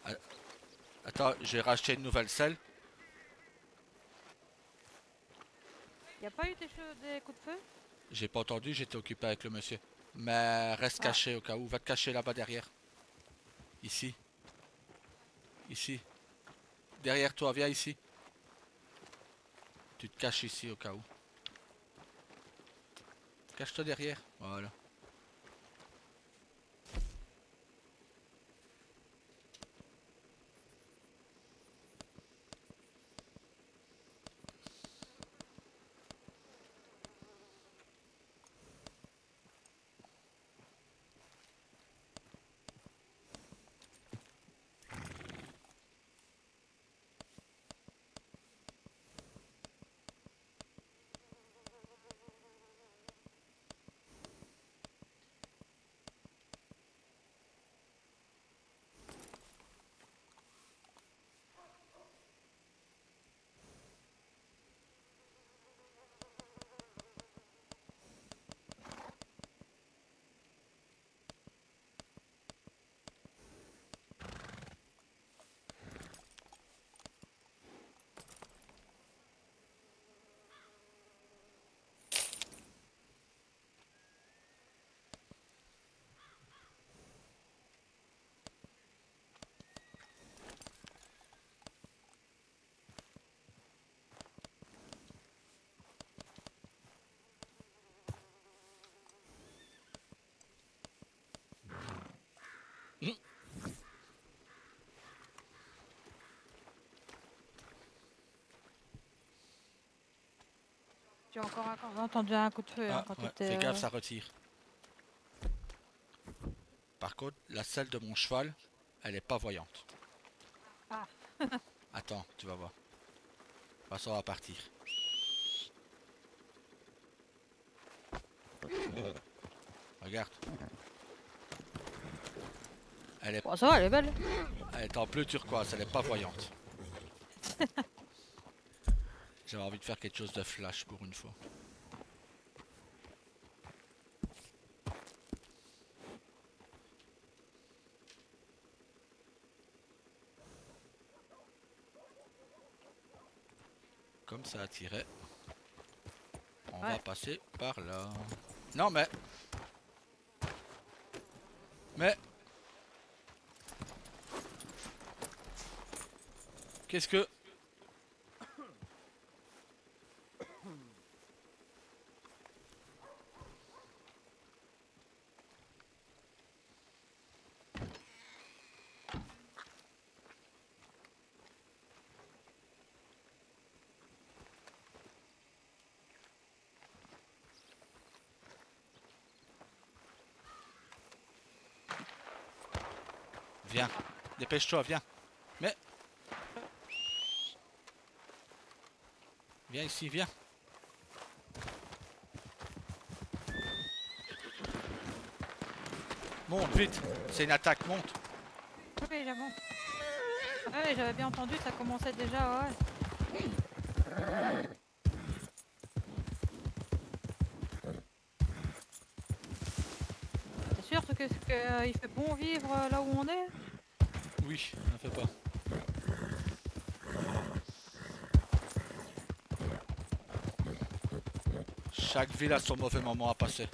Ah, attends, j'ai racheté une nouvelle selle. Y a pas eu des coups de feu? J'ai pas entendu, j'étais occupé avec le monsieur. Mais reste Ah, caché au cas où. Va te cacher là-bas derrière. Ici. Ici. Derrière toi, viens ici. Tu te caches ici au cas où. Cache-toi derrière. Voilà. j'ai encore entendu un coup de feu hein, Ah quand ouais, t'étais. fais gaffe, ça retire. Par contre, la selle de mon cheval, elle est pas voyante. Ah, Attends, tu vas voir. De toute façon, on va partir. Regarde. Elle est, bon, ça va, elle est belle. elle est en bleu turquoise, elle est pas voyante. J'avais envie de faire quelque chose de flash pour une fois. Comme ça attirait, on va Ouais. passer par là. Non mais, qu'est-ce que... Viens, dépêche-toi, viens. Mais, viens ici, viens. Monte, vite. C'est une attaque, monte. Oui, j'avoue. Ouais, j'avais bien entendu, ça commençait déjà, ouais. C'est sûr que il fait bon vivre là où on est? Oui, n'en fais pas. Chaque ville a son mauvais moment à passer.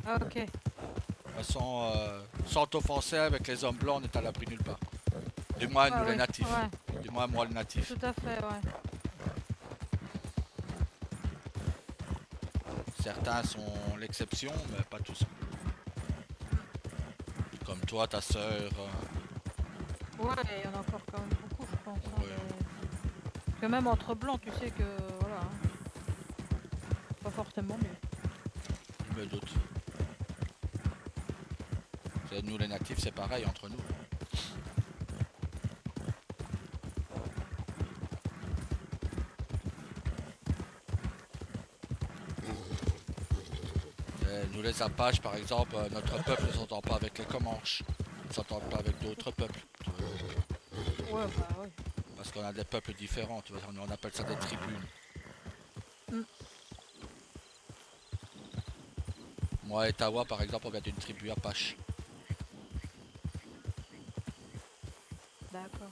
Ah, ok. De toute façon, sans t'offenser, avec les hommes blancs, on est à l'abri nulle part. Du moins, Ouais, nous les oui, natifs. ouais, Du moins, moi le natif. tout à fait, ouais. Certains sont l'exception, mais pas tous. Comme toi, ta sœur. Ouais, il y en a encore quand même beaucoup, je pense. Hein, Ouais, parce que même entre blancs, tu sais que, voilà, hein, pas forcément mieux. je me doute. Nous les natifs, c'est pareil entre nous. Nous les Apaches, par exemple, notre peuple ne s'entend pas avec les Comanches. Ne s'entend pas avec d'autres peuples. Ouais, bah oui. Parce qu'on a des peuples différents. Tu vois, on appelle ça des tribunes. Mm. Moi et Tawa, par exemple, on vient d'une tribu Apache. d'accord.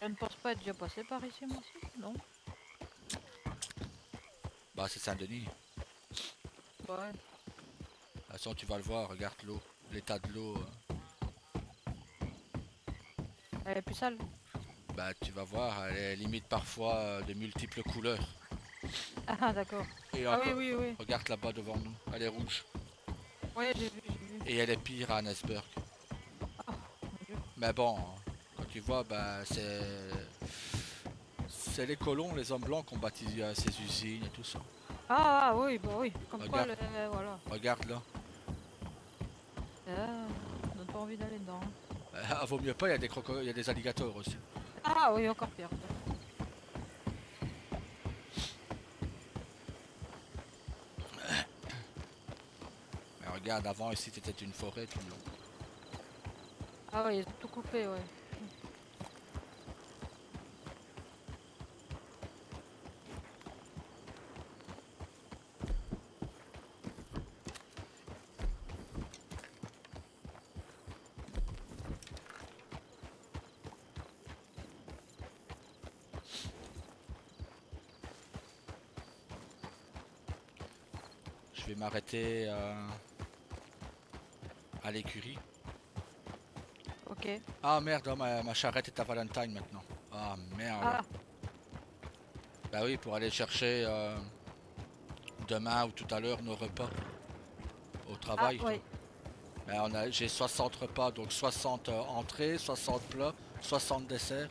Je ne pense pas être déjà passé par ici, moi aussi, non? Bah c'est Saint-Denis. Ouais. De toute façon tu vas le voir, regarde l'eau. L'état de l'eau. Elle est plus sale. Bah tu vas voir, elle est limite parfois de multiples couleurs. Ah, d'accord. Et Ah oui, encore, oui, oui. regarde là-bas devant nous, elle est rouge. Ouais, j'ai vu, j'ai vu. Et elle est pire à Annesburg. Oh, mon Dieu. Mais bon, quand tu vois, bah c'est les colons, les hommes blancs qui ont bâti ces usines et tout ça. Ah, oui, bah oui. Comme quoi, Regarde, voilà. regarde là. Ah, on donne pas envie d'aller dedans. Vaut mieux pas, il y a des crocodiles, il y a des alligators aussi. Ah oui, encore pire. Mais regarde, avant ici c'était une forêt tout le long. Ah oui, ils ont tout coupé, ouais. Je vais m'arrêter à l'écurie. Ok. Ah merde, oh, ma charrette est à Valentine maintenant. Ah merde. Ah, Bah oui, pour aller chercher demain ou tout à l'heure nos repas au travail. oui. Ben, j'ai 60 repas, donc 60 entrées, 60 plats, 60 desserts.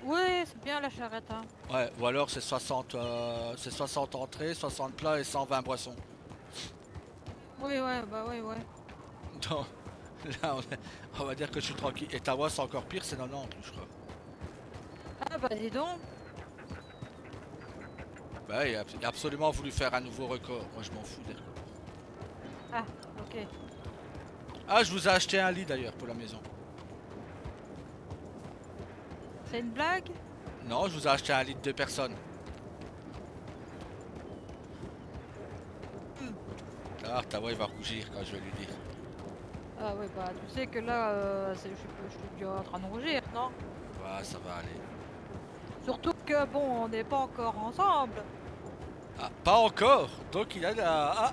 Oui, c'est bien la charrette, hein. Ouais, ou alors c'est 60 entrées, 60 plats et 120 boissons. Oui, ouais, bah oui, ouais. Donc là, on va dire que je suis tranquille. Et Tawa, c'est encore pire, c'est 90, je crois. Ah bah dis donc. Bah, il a absolument voulu faire un nouveau record. Moi, je m'en fous des records. Ah, ok. Ah, je vous ai acheté un lit d'ailleurs pour la maison. C'est une blague? Non, je vous ai acheté un lit de 2 personnes. Ah, Tawa, il va rougir quand je vais lui dire. Ah oui, bah tu sais que là, je suis déjà en train de rougir, non? Ouais, ça va aller. Surtout que bon, on n'est pas encore ensemble. Ah, pas encore. Donc il a la... Ah,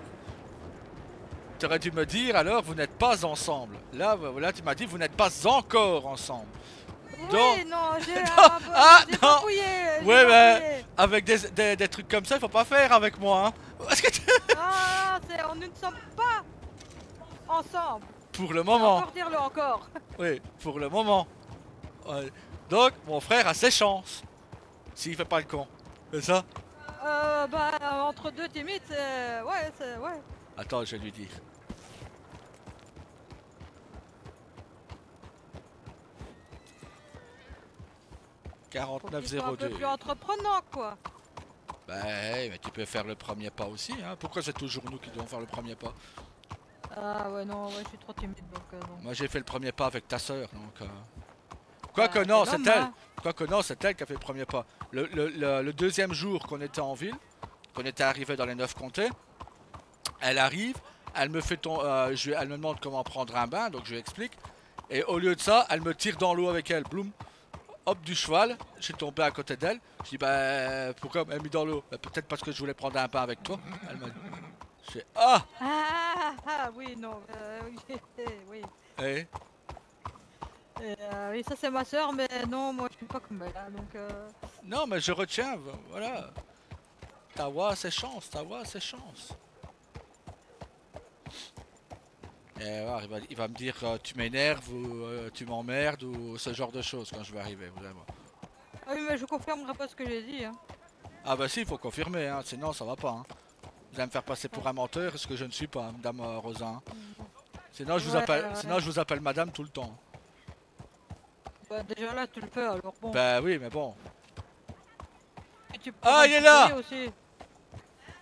t'aurais dû me dire alors, vous n'êtes pas ensemble. Là, tu m'as dit, vous n'êtes pas encore ensemble. Donc... Oui, non, j'ai Ah, j'ai non. bafouillé, j'ai Ouais, mais bafouillé. avec des trucs comme ça, il faut pas faire avec moi. Hein. Parce que Ah, on ne sommes pas ensemble. pour le Je vais moment. encore dire le encore. Oui, pour le moment. Ouais. Donc, mon frère a ses chances. S'il fait pas le con. C'est ça? Bah entre deux timides, ouais, ouais. Attends, je vais lui dire. Faut qu'il soit un peu 4902. plus entreprenant, quoi. Bah, hey, mais tu peux faire le premier pas aussi. Hein. Pourquoi c'est toujours nous qui devons faire le premier pas? Ah ouais, non, ouais, je suis trop timide, donc non. Moi, j'ai fait le premier pas avec ta sœur, donc... Quoique Bah, non, c'est c'est l'homme, elle. hein. Quoique non, c'est elle qui a fait le premier pas. Le deuxième jour qu'on était en ville, qu'on était arrivé dans les 9 comtés, elle arrive, elle me fait elle me demande comment prendre un bain, donc je lui explique. Et au lieu de ça, elle me tire dans l'eau avec elle, bloum. Hop, du cheval, je suis tombé à côté d'elle. Je dis, bah, pourquoi elle m'a mis dans l'eau? Bah, peut-être parce que je voulais prendre un bain avec toi. Elle m'a dit, je fais, ah, Oui, non, oui, oui. eh, Oui, ça c'est ma soeur, mais non, moi je suis pas comme elle, hein, donc non, mais je retiens, voilà. Tawa, ses chances, Tawa, ses chances. Et voilà, il va me dire tu m'énerves ou tu m'emmerdes ou ce genre de choses quand je vais arriver, vous allez voir. Ah oui, mais je confirmerai pas ce que j'ai dit, hein. Ah bah si, il faut confirmer, hein, sinon ça va pas. Hein. Vous allez me faire passer pour un menteur, ce que je ne suis pas, Madame Rosa. Hein. Sinon, sinon je vous appelle Madame tout le temps. Bah déjà là, tu le fais, alors bon. Bah oui, mais bon. Et tu Ah, pourras il est me là tutoyer aussi.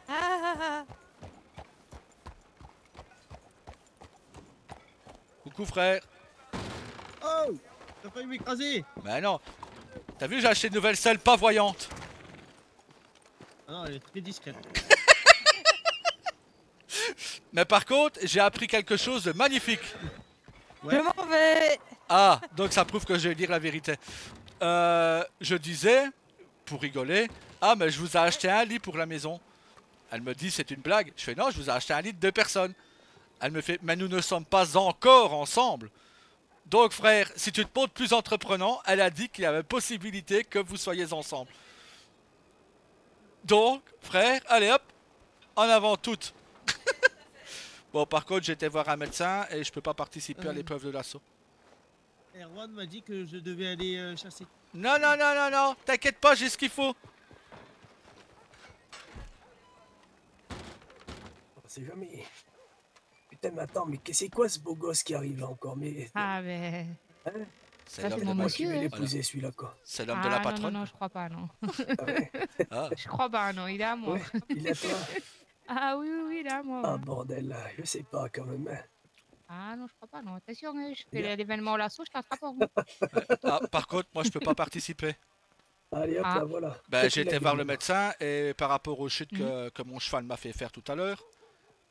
Ah. Coucou frère. Oh, t'as failli m'écraser. Bah non. T'as vu, j'ai acheté une nouvelle selle pas voyante. Ah non, elle est très discrète. Mais par contre, j'ai appris quelque chose de magnifique. Ouais. Je m'en vais. Ah, donc ça prouve que je vais dire la vérité. Je disais, pour rigoler, ah mais je vous ai acheté un lit pour la maison. Elle me dit c'est une blague. Je fais non, je vous ai acheté un lit de 2 personnes. Elle me fait mais nous ne sommes pas encore ensemble. Donc frère, si tu te montres plus entreprenant, elle a dit qu'il y avait possibilité que vous soyez ensemble. Donc frère, allez hop, en avant toutes. Bon par contre j'ai été voir un médecin et je peux pas participer à l'épreuve de l'assaut. Erwan m'a dit que je devais aller chasser. Non non non non non, t'inquiète pas, j'ai ce qu'il faut. On sait jamais. Putain, mais attends, mais c'est quoi ce beau gosse qui arrive là encore? Mais. Ah, mais. Hein? C'est Ça, l'homme c'est de mon ma- Moi qui monsieur, vais hein. l'épouser celui-là quoi. C'est l'homme Ah, de la non, patronne. non, je crois pas, non. Ah ouais, Ah. Je crois pas, non, il est à moi. ouais, il est à toi. Ah oui, oui, oui, il est à moi. Ah ouais. bordel là, je sais pas quand même. Hein. Ah non, je crois pas, non. Attention, hein, je Bien. fais l'événement au lasso, je t'attrape en route. Ah, par contre, moi je peux pas participer. Allez hop Ah. là, voilà. Ben, Toi, j'ai tu été l'as voir gagné. le médecin et par rapport aux chutes que mon cheval m'a fait faire tout à l'heure,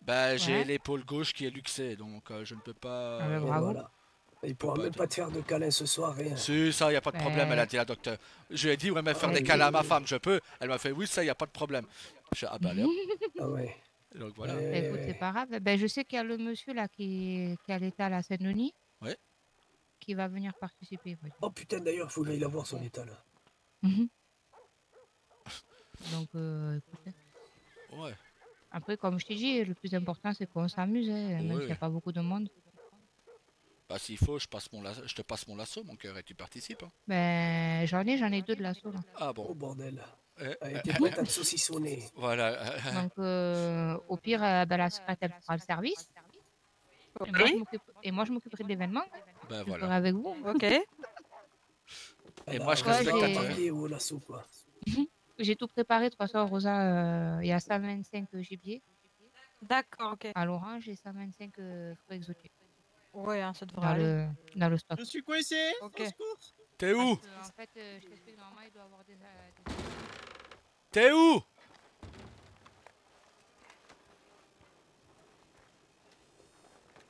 ben, j'ai Ouais. l'épaule gauche qui est luxée donc je ne peux pas. Ah, mais Et bravo. voilà. Il pourra pas même être- pas te faire de câlin ce soir, rien. Si, ça, y a pas de problème, elle a Ouais. dit la docteur. Je lui ai dit, ouais, mais faire des oui, câlins à ma oui. femme, je peux. Elle m'a fait, oui, ça, y a pas de problème. Je fais, ah ben, allez, hop. Ah ouais. Donc voilà. Ouais, Bah, écoute, c'est pas grave. Ben, je sais qu'il y a le monsieur là qui est à l'état à la Seine-Denis. Ouais. Qui va venir participer. Ouais. Oh putain, d'ailleurs, faut que j'aille la voir son état là. Mhm. Donc, écoute, Ouais. après, comme je t'ai dit, le plus important, c'est qu'on s'amuse, hein, même Ouais. s'il n'y a pas beaucoup de monde. Bah, s'il faut, je te passe mon lasso, mon cœur, et tu participes. Hein. Ben, j'en ai 2 de l'assaut là. Ah Oh bon. bordel. Eh, Elle était prête à te saucissonner. voilà. Donc, au pire, ben, la secrète, elle fera le service. Et moi, je m'occuperai de l'événement. Ben Je voilà. ferai avec vous. Ok. Et moi, je Ouais, reste j'ai- spectateur. au lasso quoi. J'ai tout préparé. De toute façon, Rosa, il y a 125 gibier D'accord, ok. à l'orange et 125 fruits exotiques Ouais, hein, ça devrait dans aller. le stock. Je suis coincé. Ok. Au secours. T'es où? En fait, je t'explique, normalement, il doit avoir des... T'es où?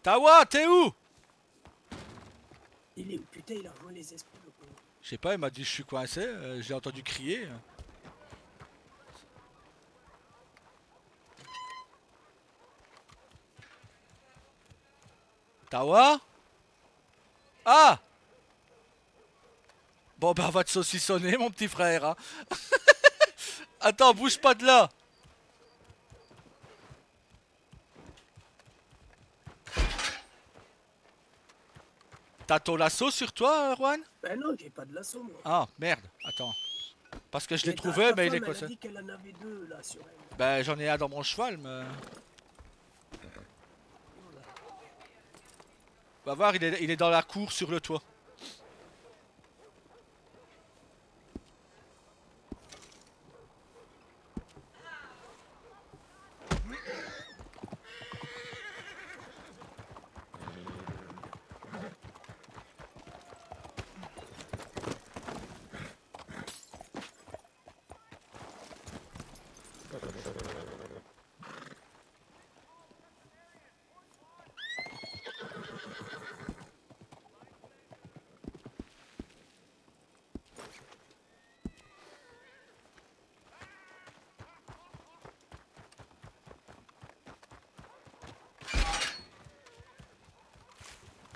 Tawa, t'es où? Il est où? Putain, il a rejoint les esprits le con. Je sais pas, il m'a dit je suis coincé, j'ai entendu crier. Tawa? Ah! Bon bah on va te saucissonner mon petit frère. Hein. Attends, bouge pas de là. T'as ton lasso sur toi, Erwan? Ben non, j'ai pas de lasso moi. Ah merde, attends. Parce que je l'ai Et ta- trouvé ta mais il est femme, elle a coincé. dit qu'elle en avait 2 là sur elle. Ben j'en ai un dans mon cheval mais... Va voir, il est dans la cour sur le toit.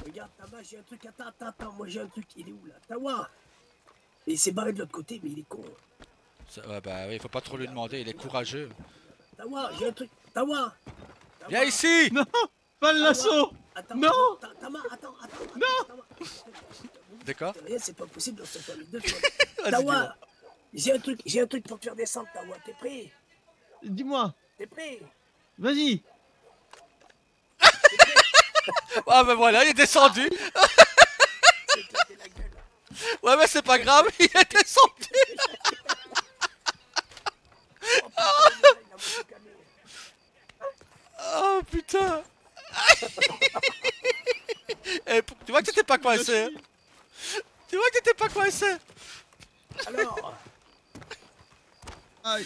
Regarde, Tawa, j'ai un truc. Attends, moi j'ai un truc. Il est où là? Tawa! Il s'est barré de l'autre côté, mais il est con. Ouais, bah oui, faut pas trop lui demander, il est courageux. Tawa, j'ai un truc. Tawa! Viens ici! Non, pas le lasso. Attends, Non. Tawa, attends. Non. D'accord? Rien, c'est pas possible dans cette famille. 2 fois. Vas-y, Tawa! J'ai un truc pour te faire descendre, Tawa. T'es prêt? Dis-moi. T'es prêt? Vas-y. Ah ben voilà, il est descendu. Éclater la gueule. Ouais mais c'est pas grave, il est descendu. Oh, putain, il a mal calmé. Oh putain. Eh, tu vois que t'étais pas coincé. Hein. Tu vois que t'étais pas coincé. Alors, Aïe.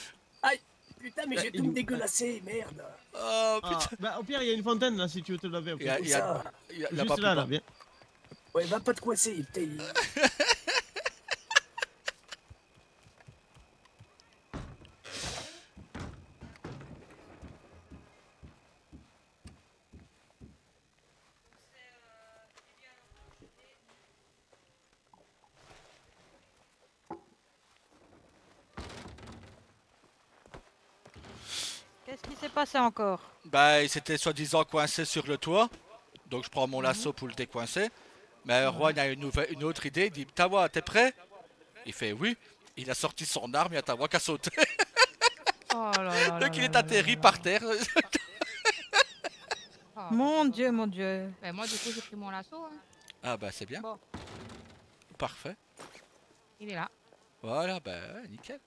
putain, mais j'ai tout me dégueulasser, merde. Oh Ah, putain. bah, au pire, il y a une fontaine là si tu veux te laver. au pire. Il y a Ça. là-bas Juste plus là, bas. là, bien. Ouais, va pas te coincer. Qu'est-ce qui s'est passé encore? Bah, il s'était soi-disant coincé sur le toit. Donc je prends mon Mhm. lasso pour le décoincer. Mais Erwan a une autre idée. Il dit Tawa, t'es prêt? Il fait oui. Il a sorti son arme, il y a Tawa qui a sauté. Oh là là là Donc il là est là atterri là par là. terre. Oh. Mon Dieu, mon Dieu. Ben, moi, du coup, j'ai pris mon lasso. Hein. Ah bah c'est bien. Bon. Parfait. Il est là. Voilà, bah ouais, nickel.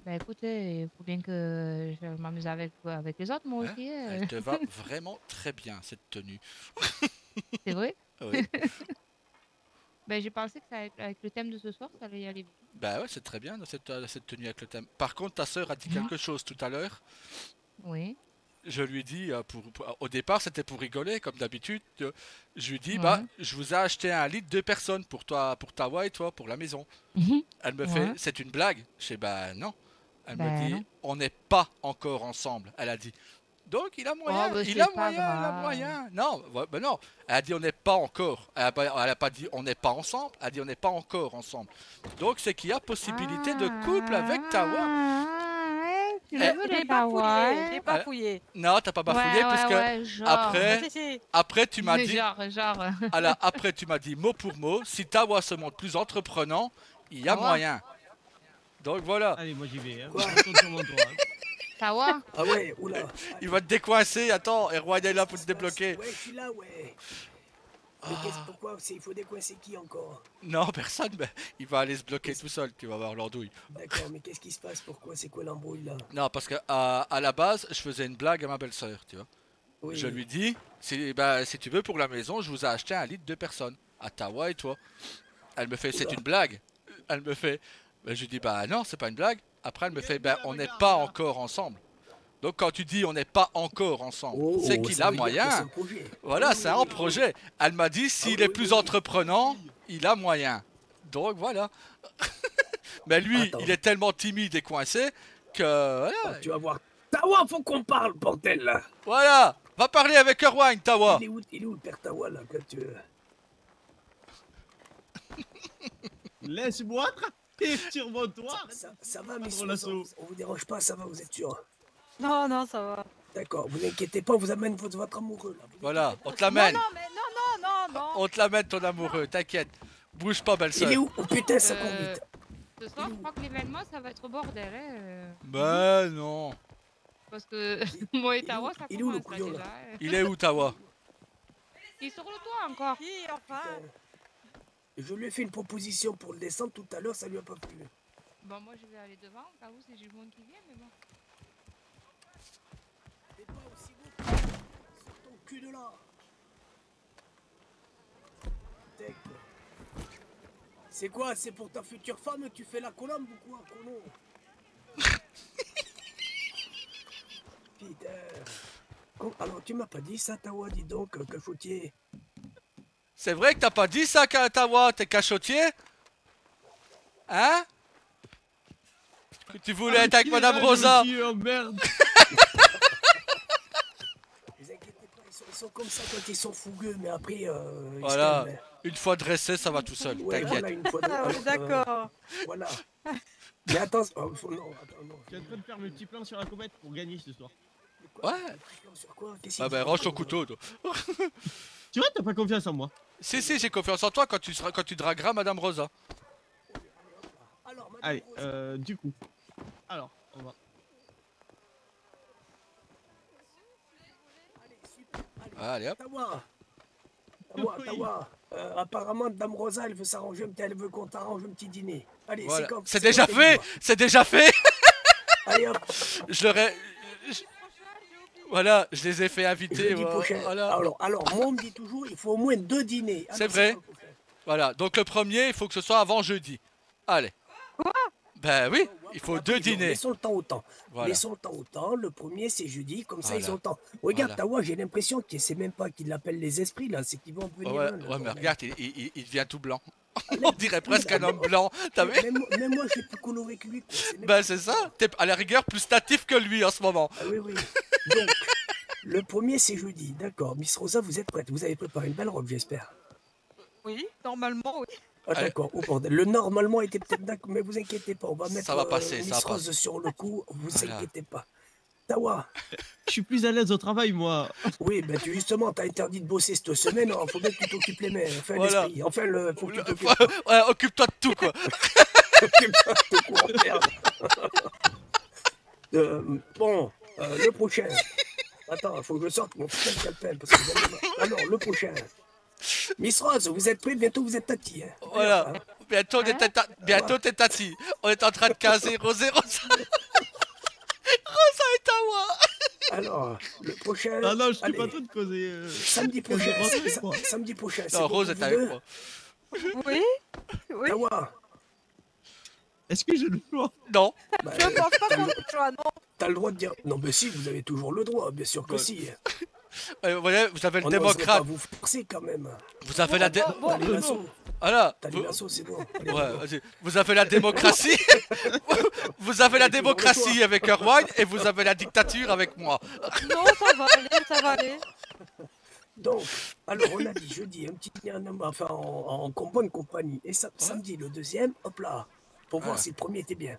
Ben, écoutez, il faut bien que je m'amuse avec les autres, moi Hein, aussi. Elle te va vraiment très bien cette tenue. C'est vrai. Oui. Ben, j'ai pensé que ça, avec le thème de ce soir, ça allait y aller bien. Bah ouais, c'est très bien cette tenue avec le thème. Par contre, ta sœur a dit quelque chose tout à l'heure. Oui. Je lui ai dit, au départ c'était pour rigoler comme d'habitude. Je lui ai dit, Ouais. bah je vous ai acheté un lit de 2 personnes pour toi, pour Tawa et toi, pour la maison. Elle me fait, Ouais. c'est une blague. Je sais, bah non. Elle me Ben dit, non. on n'est pas encore ensemble. Elle a dit. Donc il a moyen, bah, il c'est a pas moyen, il a grave. moyen. Non, ben non. Elle a dit on n'est pas encore. Elle a pas dit on n'est pas ensemble. Elle a dit on n'est pas encore ensemble. Donc c'est qu'il y a possibilité de couple avec Tawa. Ouais, tu Eh, le Je veux, l'ai les pas Tawa, fouillé, je hein. l'ai pas fouillé. Non, t'as pas bafouillé Ouais, puisque ouais, genre. après, Si, si. après tu m'as Mais dit, genre. alors, après tu m'as dit mot pour mot, si Tawa se montre plus entreprenant, il y a Tawa. moyen. Donc voilà, Allez, moi j'y vais. Hein. Quoi Je retourne sur mon toit. Hein. Tawa. Ah ouais, oula. il va te décoincer. Attends, Erwan est là pour te Qu'est-ce qui se débloquer. passe? Ouais, je suis là, ouais. Mais pourquoi il faut décoincer qui encore? Non, personne, mais il va aller se bloquer tout seul. Tu vas voir l'andouille. D'accord, mais qu'est-ce qui se passe? Pourquoi? C'est quoi l'embrouille là? Non, parce que à la base, je faisais une blague à ma belle-sœur, tu vois. Oui. Je lui dis, si tu veux pour la maison, je vous ai acheté un lit de 2 personnes, à Tawa et toi. Elle me fait, c'est une blague. Elle me fait, je lui dis, bah non, c'est pas une blague. Après, elle me fait, bah on n'est pas encore ensemble. Donc quand tu dis on n'est pas encore ensemble, Oh, c'est oh, qu'il ça a veut dire que c'est moyen. un projet. Voilà, Oui, c'est oui, un oui. projet. Elle m'a dit, s'il est plus entreprenant, il a moyen. Donc voilà. Mais lui, Attends. il est tellement timide et coincé que voilà. Ah, tu vas voir. Tawa, faut qu'on parle, bordel là. Voilà. Va parler avec Erwan, Tawa. Il est où le père Tawa là quand tu... Laisse-moi attraper sur mon toit. Ça va, mais Prends l'assaut. on vous dérange pas, ça va, vous êtes sûr? Non, non, ça va. D'accord, vous inquiétez pas, on vous amène votre amoureux là. Vous Voilà, inquiétez on pas. te l'amène. Non, non, mais non, non, non, non. On te l'amène ton amoureux, t'inquiète. Bouge pas, Il belle-sœur. est où? Oh putain, ça court Euh, vite. Ce soir, je crois que l'événement, ça va être bordel. Hein, Ben non. parce que moi et Tawa, ça il est où, le commence là, couillon, là déjà. Hein. Il est où, Tawa? Il est sur le toit encore. Qui, enfin? Je lui ai fait une proposition pour le descendre tout à l'heure, ça lui a pas plu. Bon, moi, je vais aller devant, au cas où c'est du monde qui vient, mais bon. T'es pas aussi beau. Sors ton cul de là. Tec. C'est quoi? C'est pour ta future femme que tu fais la colombe ou quoi, colo? Putain. Alors, tu m'as pas dit ça, Tawa, dis donc, cachotier. C'est vrai que t'as pas dit ça, Tawa, t'es cachotier? Hein? Que tu voulais être avec Il est Madame là, Rosa? monsieur, oh, merde. Les inquiétez pas, ils sont comme ça quand ils sont fougueux, mais après, ils Voilà. se calment. Une fois dressé, ça va tout seul, Ouais, t'inquiète. voilà, une fois de- Ah, oui, d'accord. Voilà. Mais attends, non, attends, non. Je suis en train de faire mes petits plans sur la comète pour gagner ce soir. Quoi? Ouais. Sur quoi? Qu'est-ce Ah qu'il ben dit? range ton couteau, toi. Tu vois, t'as pas confiance en moi. Si, j'ai confiance en toi quand tu dragueras Madame Rosa. Alors, Madame Allez, Rose, du coup. Alors, on va. allez, super. Allez hop. Tawa. Oui. Tawa. Apparemment, Dame Rosa, elle veut s'arranger, elle veut qu'on t'arrange un petit dîner. Allez, Voilà. c'est comme C'est déjà quoi, fait! t'es C'est déjà fait! libre. Allez hop, Je leur ai... Voilà, je les ai fait inviter. jeudi prochain. Voilà. Alors, moi, on me dit toujours, il faut au moins 2 dîners. C'est vrai. quoi qu'il faut faire. Voilà, donc le premier, il faut que ce soit avant jeudi. Allez. Ben oui, Il faut Attends, 2 dîners. Laissons le temps au temps. Voilà. Laissons le temps au temps. Le premier, c'est jeudi. Comme ça, Voilà. ils ont le temps. Regarde, Voilà. Tawa, j'ai l'impression que c'est même pas qu'ils l'appellent les esprits, là. C'est qu'ils vont venir. Ouais, là, ouais, mais bordel. regarde, il devient tout blanc. Ah, On dirait presque un homme blanc. T'as vu? Même moi, je suis plus coloré que lui. Quoi. Même Ben pas c'est possible. ça. T'es à la rigueur plus natif que lui en ce moment. Ah oui, oui. Donc, le premier, c'est jeudi. D'accord. Miss Rosa, vous êtes prête. Vous avez préparé une belle robe, j'espère. Oui, normalement, oui. Ah, Allez. d'accord. Oh, bordel. Le normalement était peut-être d'accord, mais vous inquiétez pas. On va mettre va passer, ça Miss va passer. Rose sur le coup. Vous Voilà. inquiétez pas. Tawa, Je suis plus à l'aise au travail, moi. oui, ben justement, t'as interdit de bosser cette semaine. Il faut bien que tu t'occupes les mains. Enfin, Voilà. l'esprit. Enfin, faut que tu t'occupes. Ouais, occupe-toi de tout quoi. Occupe-toi de quoi, merde. Bon, le prochain. Attends, faut que je sorte mon putain de calepin. Parce que alors, le prochain. Miss Rose, vous êtes prête? Bientôt, vous êtes tati. Hein. Voilà. Hein. Bientôt bientôt t'es tati. On est en train de caser Rosé Rosa. Rosa et Tawa. Alors, le prochain. Ah non, je suis allez, pas en train de causer. Samedi prochain. Caser Rosé, quoi. Samedi prochain. c'est Non, bon Rose pour est vous avec deux moi. Oui. Oui. Tawa, Est-ce que j'ai le choix? Non. bah, Je pense pas t'as qu'on le- ait le choix, non. t'as le droit de dire. Non, mais si, vous avez toujours le droit, bien sûr que Ouais. si. Vous voyez, vous avez le On n'oserait pas démocrate. vous forcer quand même. Vous avez la T'as les lasso. voilà. T'as les lasso, c'est bon. Allez, Ouais, bon. vas-y. Vous avez la démocratie. Vous avez la démocratie avec Erwan et vous avez la dictature avec moi. Non, ça va aller, ça va aller. Donc, alors on a dit jeudi, un petit enfin en bonne compagnie. Et samedi, le deuxième, hop là, pour voir Ouais. si le premier était bien.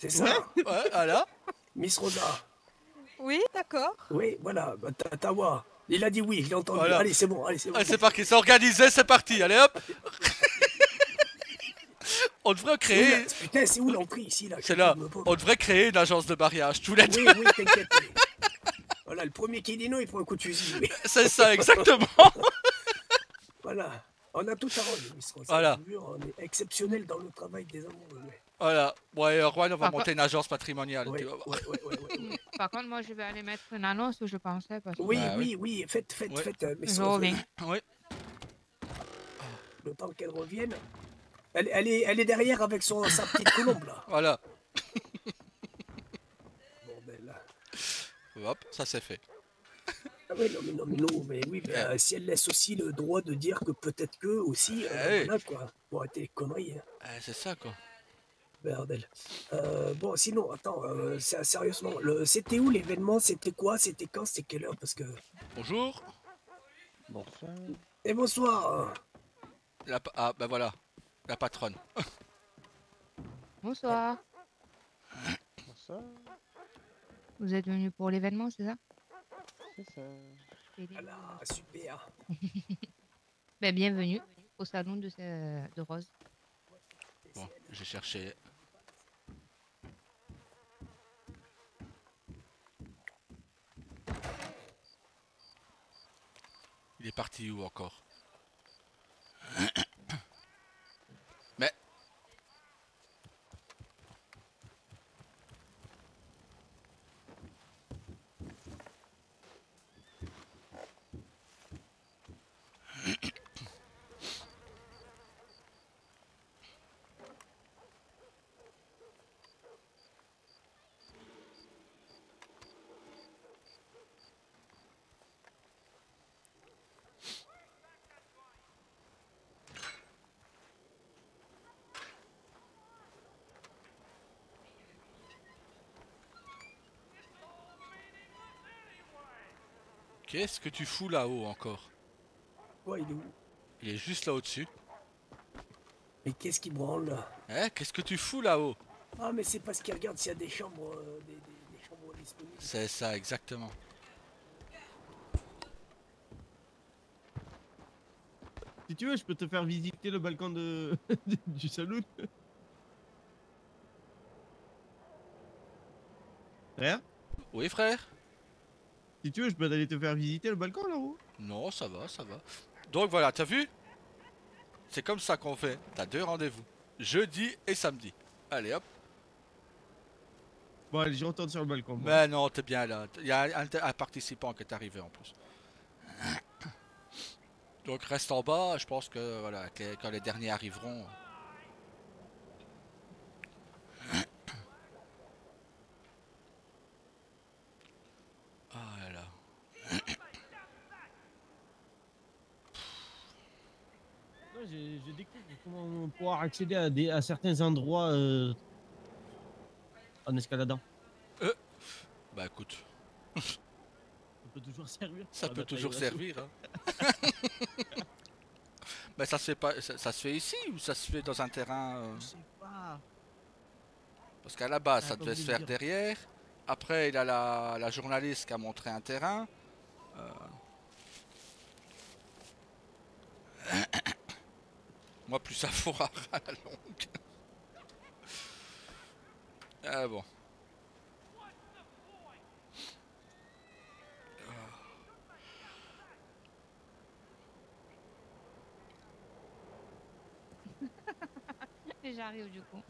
C'est ça, Ouais, voilà. Miss Rosa. Oui, d'accord. Oui, voilà, bah, Tawa. Il a dit oui, je l'ai entendu. Voilà. Allez, c'est bon, allez, c'est bon. Allez, c'est parti, c'est organisé, c'est parti. Allez hop. On devrait créer. Putain, c'est où l'entrée ici là? C'est là. Je me pose. On devrait créer une agence de mariage tous les deux. Oui, oui, t'inquiète. Voilà, le premier qui dit non, il prend un coup de fusil. Oui. C'est ça, exactement. Voilà. On a tout arrangé, Miss Rosa. Voilà. Je vous jure, on est exceptionnel dans le travail des amoureux. Ouais, Voilà. Ouais, Erwan, on va Par monter une agence patrimoniale. ouais, tu ouais, vas voir. ouais. Par contre, moi, je vais aller mettre une annonce où je pensais. Parce que Oui, Bah, oui, faites, Ouais. Miss je Rosa. reviens. Oui. Le temps qu'elle revienne. Elle est derrière avec sa petite colombe là. Voilà. Bordel. Hop, ça c'est fait. Ah oui, non, mais oui, mais, si elle laisse aussi le droit de dire que peut-être que aussi, oui. voilà quoi, pour arrêter les conneries. Hein. C'est ça quoi. Bordel. Bon, sinon, attends, sérieusement, c'était où l'événement? C'était quoi? C'était quand? C'était quelle heure? Parce que. Bonjour. Et bonsoir. Ah, ben voilà. La patronne. Bonsoir. Vous êtes venu pour l'événement, c'est ça? Voilà, super. Ben, bienvenue au salon de Rose. Bon, j'ai cherché. Il est parti où encore? Mais qu'est-ce que tu fous là-haut encore? Ouais, il est où? Il est juste là au-dessus. Mais qu'est-ce qui branle là? Hein? Qu'est-ce que tu fous là-haut? Ah, mais c'est parce qu'il regarde s'il y a des chambres, des chambres disponibles. C'est ça, exactement. Si tu veux, je peux te faire visiter le balcon du saloon. Frère, Oui, frère? si tu veux, je peux aller te faire visiter le balcon là-haut. Non, ça va, ça va. Donc voilà, t'as vu? C'est comme ça qu'on fait. T'as 2 rendez-vous. Jeudi et samedi. Allez hop. Bon, allez, je retourne sur le balcon. moi. Mais non, t'es bien là. Il y a un participant qui est arrivé en plus. Donc reste en bas, je pense que voilà, quand les derniers arriveront. Ouais, je découvre comment pouvoir accéder à certains endroits en escaladant. Bah écoute, Ça peut toujours servir pour ça la peut bataille toujours au lasso. servir. Hein. Mais ça se fait pas, ça se fait ici ou ça se fait dans un terrain Je sais pas. Parce qu'à la base, Ah, ça pas devait se voulu le faire dire. derrière. Après, il y a la journaliste qui a montré un terrain. Euh, Moi, plus ça fourra à la longue. Ah bon. J'arrive du coup.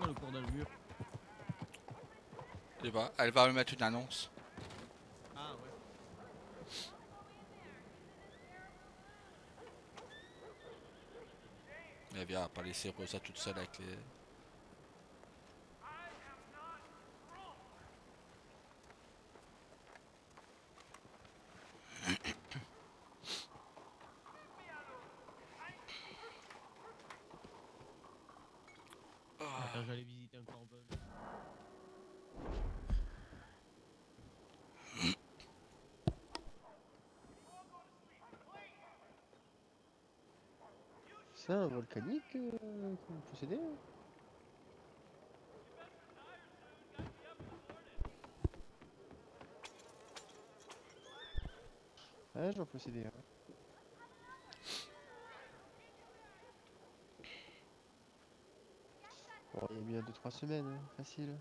Ouais, le corps dans le mur. Elle va me mettre une annonce. Ah ouais. Elle vient pas laisser Rosa toute seule avec les... Attends, j'allais visiter un corbeau. C'est un volcanique que vous possédez? Ah, j'en possédais un. Bon, il y a bien 2-3 semaines, hein, facile.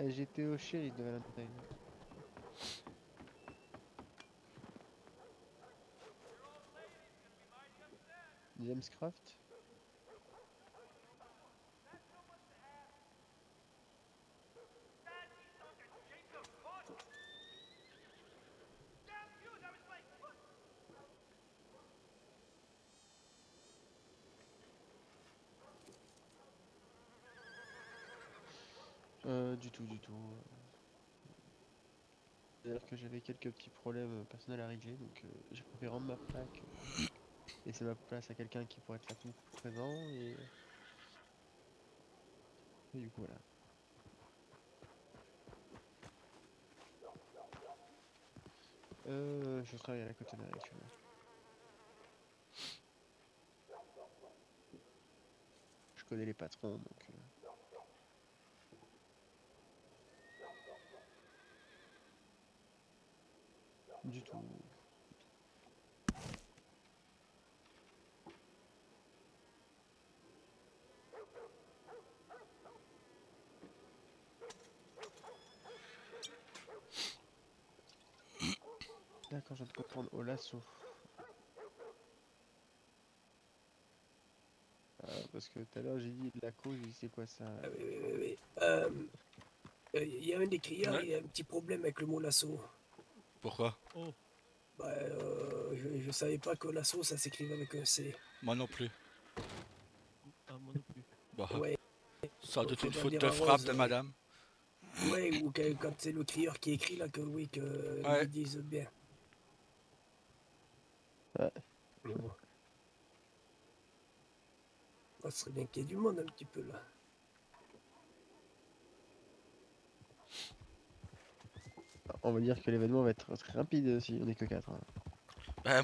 J'étais au shérif de Valentine. James Craft? Du tout, du tout. C'est-à-dire que j'avais quelques petits problèmes personnels à régler, donc j'ai préféré rendre ma plaque, laisser ma place à quelqu'un qui pourrait être là tout présent, et du coup voilà. Je travaille à la cotonnerie actuellement. Je connais les patrons, donc... Du tout. D'accord, je viens de comprendre. Au lasso. Parce que tout à l'heure j'ai dit de la cause, j'ai dit c'est quoi ça? Ah, oui, oui, oui, oui. Il y a un des crieurs, Ouais. il a un petit problème avec le mot lasso. Pourquoi? Oh, Bah, je savais pas que lasso ça s'écrivait avec un C. Moi non plus. ah, moi non plus. Bah, Ouais, ça doit être une faudra faute dire de à frappe Rose. de madame. Ouais, ou quand c'est le crieur qui écrit là, que oui, que Ouais. ils disent bien. Ouais. Mais bon. Ça serait bien qu'il y ait du monde un petit peu là. On va dire que l'événement va être très rapide si on est que 4.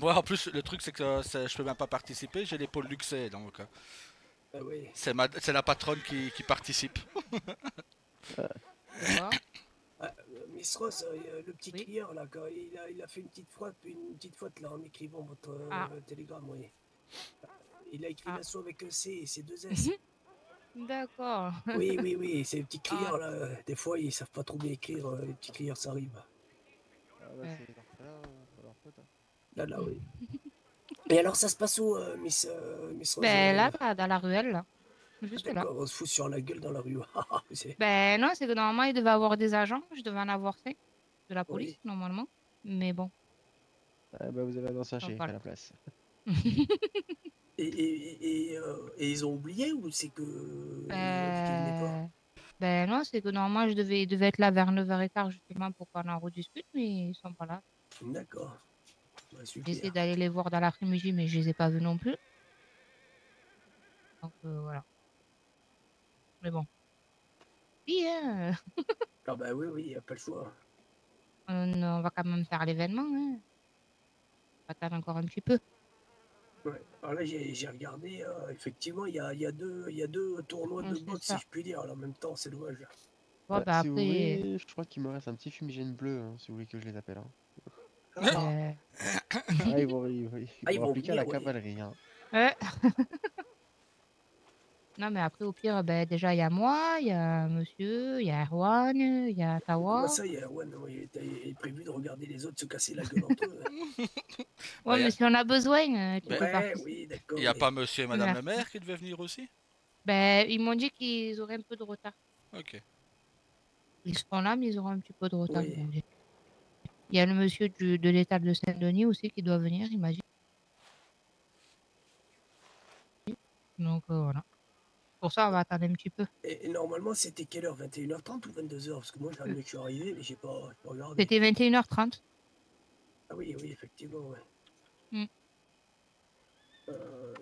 Moi en plus, le truc c'est que je peux même pas participer, j'ai l'épaule luxée donc. Ah oui. C'est la patronne qui participe. D'accord. Ah, Miss Rose, le petit Oui. crieur là, quand il a fait une petite faute là en écrivant votre Ah. télégramme, oui. Il a écrit Ah. l'assaut avec un C et c'est deux S. D'accord. Oui, oui, oui, ces petits crieurs Ah. là, des fois ils savent pas trop bien écrire, les petits crieurs ça arrive. Ah bah Ouais. c'est dans ce cas-là, pas leur faute. Hein. Là, là, oui. Et alors ça se passe où, Miss Rose? Ben là, dans la ruelle, là. Juste là. D'accord, on se fout sur la gueule dans la rue. C'est- Ben non, c'est que normalement, il devait avoir des agents. Je devais en avoir 5 de la police, Oui. normalement. Mais bon, Ah bah vous avez un ancien donc shérif voilà. à la place. Et ils ont oublié ou c'est que ils ont dit qu'ils venaient pas? Ben non, c'est que normalement, il devait être là vers 9h15 justement pour qu'on en rediscute, mais ils sont pas là. D'accord. Ouais, J'ai essayé super. d'aller les voir dans l'après-midi, mais je les ai pas vus non plus. Donc voilà. Mais bon. Oui, hein, Ah bah oui, il n'y a pas le choix. on va quand même faire l'événement. Hein. On va attendre encore un petit peu. Ouais. Alors là, j'ai regardé, effectivement, il y a deux tournois Ouais, de c'est boxe, ça. si je puis dire. Alors, en même temps, c'est dommage. Bon, Bah, bah si vous après, voulez, je crois qu'il me reste un petit fumigène bleu, hein, si vous voulez que je les appelle. Hein. Ah, euh, Ah, ils ils vont vont appliquer à la venir, oui. cavalerie. Hein. ouais. Non, mais après, au pire, ben, déjà, il y a moi, il y a monsieur, il y a Erwan, il y a Comment Tawa. ça, il y a Erwan, il est prévu de regarder les autres se casser la gueule entre eux. Ouais, mais si on a besoin, tu Ben, peux Ouais, participer. oui, il d'accord. n'y a Mais... pas monsieur et madame le Merci. maire qui devaient venir aussi? Ben, ils m'ont dit qu'ils auraient un peu de retard. Ok. Ils seront là, mais ils auront un petit peu de retard. Oui. Il y a le monsieur de l'état de Saint-Denis aussi qui doit venir, il m'a dit. Donc voilà. Pour ça, on va attendre un petit peu. Et normalement, c'était quelle heure? 21h30 ou 22h? Parce que moi, je suis arrivé, mais j'ai pas regardé. C'était 21h30. Ah oui, effectivement, ouais. Mm. Euh,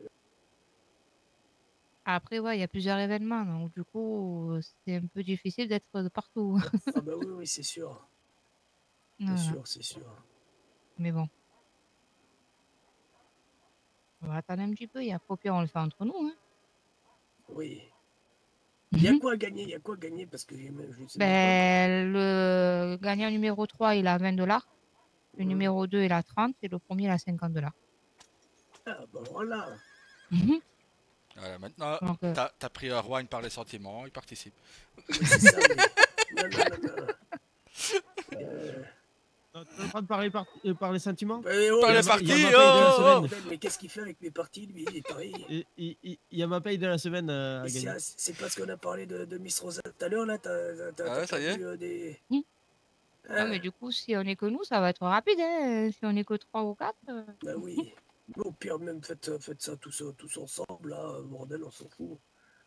Après, ouais, il y a plusieurs événements, donc du coup, c'est un peu difficile d'être de partout. ah bah oui, c'est sûr. C'est Voilà. sûr, c'est sûr. Mais bon. On va attendre un petit peu, il y a au pire, on le fait entre nous. Hein. Oui. Il y a quoi à gagner? Il y a quoi à gagner? Parce que je ne sais même pas. Ben, le gagnant numéro 3, il a 20 $. Le numéro 2, il a 30 et le premier, il a 50 $. Ah, bon, voilà. Voilà, maintenant, Donc, t'as pris Erwan par les sentiments, il participe. Mais c'est ça, mais... Non. T'es en train de parler par les sentiments? Mais oh, Par Il y les a ma- parties, il y a ma paye de la semaine. Mais qu'est-ce qu'il fait avec mes parties, lui? Il est pareil. Il y a ma paye de la semaine à Et gagner. c'est parce qu'on a parlé de Miss Rosa tout à l'heure, là. Ah ouais, ça y est. perdu, des... non, Hein? mais du coup, si on est que nous, ça va être rapide. Hein. Si on est que 3 ou 4. Bah oui. Mais au pire, même faites ça tous ensemble, là. Bordel, on s'en fout.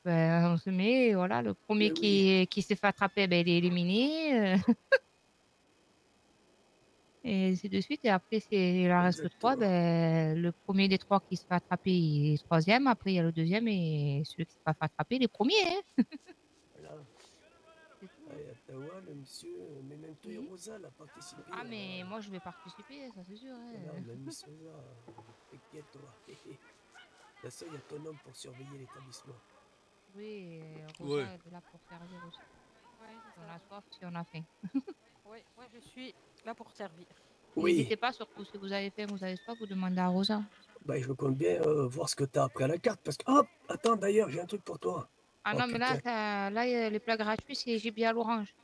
Ben, on se met, voilà, le premier Mais oui. qui s'est fait attraper, ben, il est éliminé. Et ainsi de suite. Et après, il en reste que 3. Exactement. Ben, le premier des 3 qui se fait attraper, il est troisième. Après, il y a le deuxième et celui qui ne s'est pas fait attraper, il est premier. Hein. Voilà. Tawa, le monsieur, Memento et Rosa, l'a participé. Ah, mais moi, je vais participer, ça c'est sûr. Hein. Voilà, on a Miss Rosa. T'inquiète, toi. De toute façon, il y a ton homme pour surveiller l'établissement. Oui, Rosa Ouais. est là pour servir aussi. Ouais, Si c'est on ça. a soif, si on a faim. Ouais, moi je suis là pour servir. N'hésitez Oui. pas, surtout si vous avez faim, vous avez soif, vous demandez à Rosa. Bah, je compte bien voir ce que t'as après à la carte. Parce que. Hop! Attends, d'ailleurs, j'ai un truc pour toi. Ah Oh, non, mais là, putain. les plats gratuits, c'est gibier à l'orange.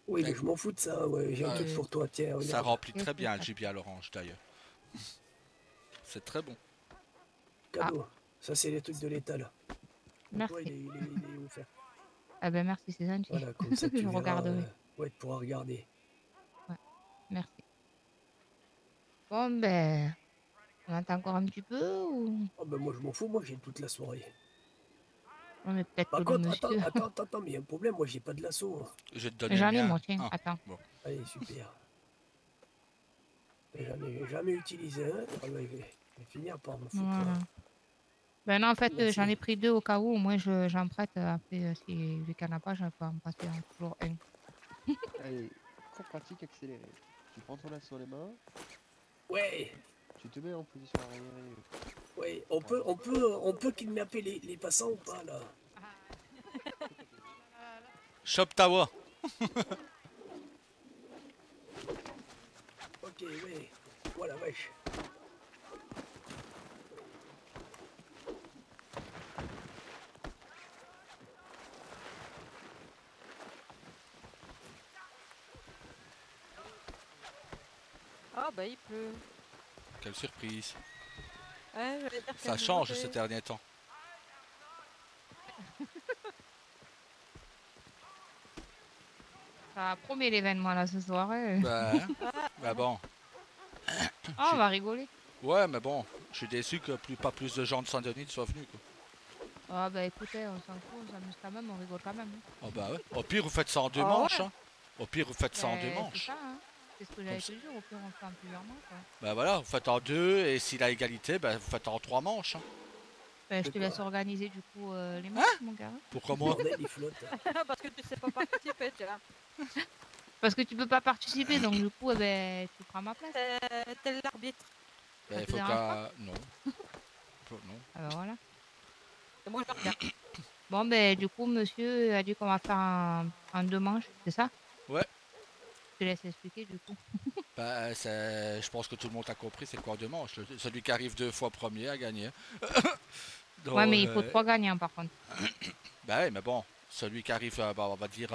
Oui, mais je m'en fous de ça. Ouais, j'ai un Ouais. truc pour toi. Tiens, Ça regarde. remplit Qu'est-ce très que bien c'est le gibier à l'orange d'ailleurs. C'est très bon. Cadeau. Ça, c'est les trucs de l'État, là. Pour Merci. toi, il est offert. Ah ben merci, c'est gentil. Voilà, comme ça, tu Je verras. regarderai. Ouais, tu pourras regarder. Merci. Bon, ben, on attend encore un petit peu ou... Oh, ben moi, je m'en fous. Moi, j'ai toute la soirée. Non, mais peut-être Par que le contre, monsieur... attends, mais il y a un problème. Moi, j'ai pas de lasso. Hein. Je vais te donner J'en le ai, mien. moi, tiens, Ah, attends. bon. Allez, super. J'en ai jamais utilisé un. Ah, ouais, je vais finir par me foutre. Voilà. Hein. Ben non, en fait, Merci. j'en ai pris 2 au cas où. Moi, j'en prête. Après, si vu qu'il n'y en a pas, je peux en passer toujours un. Allez, cours pratique accéléré. Tu prends ton lasso sur les mains, Ouais, tu te mets en position arriérée. ouais. On peut kidnapper les passants ou pas, là? Shop Tawa. Ok, ouais. Voilà, wesh. Ah bah il pleut. Quelle surprise. Ouais, j'allais dire Ça quelle change nouveauté. ces derniers temps. Ça promet l'événement là ce soir. Hein. Bah bon. Ah, on va rigoler. Ouais, mais bon. Je suis déçu que pas plus de gens de Saint-Denis soient venus, quoi. Ah bah écoutez, on s'en fout, on s'amuse quand même, on rigole quand même. Hein. Oh bah ouais. Au pire, vous faites ça en deux Ah manches, ouais. hein. Au pire, vous faites ça en deux C'est manches. ça, hein. C'est ce que j'allais ça. te dire, au pire on fait en plusieurs manches. Ouais. Bah voilà, vous faites en deux, et s'il a égalité, bah vous faites en trois manches. Hein. Bah, je C'est te quoi laisse organiser du coup les manches, mon gars. Pourquoi Le moi? bordel, il flotte. Parce que tu sais pas participer, tu vois. Parce que tu peux pas participer, donc du coup, eh ben, tu prends ma place. T'es l'arbitre. Bah, Ça il te faut dérange qu'à... Non. Non. Ah bah voilà. Et moi, je regarde. Bon, ben, du coup, monsieur a dit qu'on va faire un deux manches, c'est ça? Ouais. Je te laisse expliquer, du coup. Bah, je pense que tout le monde a compris, c'est quoi deux manches. Celui qui arrive deux fois premier a gagné. Donc, Ouais, mais il faut 3 gagnants, par contre. Bah ouais, mais bon, celui qui arrive, bah, on va dire...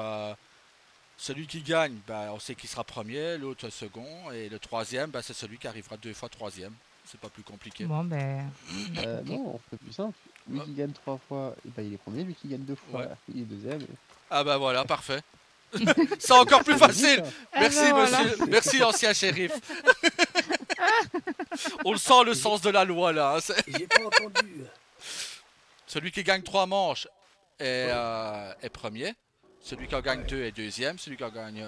celui qui gagne, bah, on sait qu'il sera premier, l'autre second, et le troisième, bah, c'est celui qui arrivera deux fois troisième. C'est pas plus compliqué. Bon, ben... ok. Non, on fait plus simple. Lui qui gagne 3 fois, et bah, il est premier. Lui qui gagne 2 fois, Ouais. il est deuxième. Ah bah voilà, parfait. C'est encore plus facile. Ah Merci ben voilà. monsieur, merci ancien shérif. On le sent le sens de la loi là. Hein. J'ai pas entendu. Celui qui gagne 3 manches est premier. Celui qui en gagne 2 est deuxième. Celui qui en gagne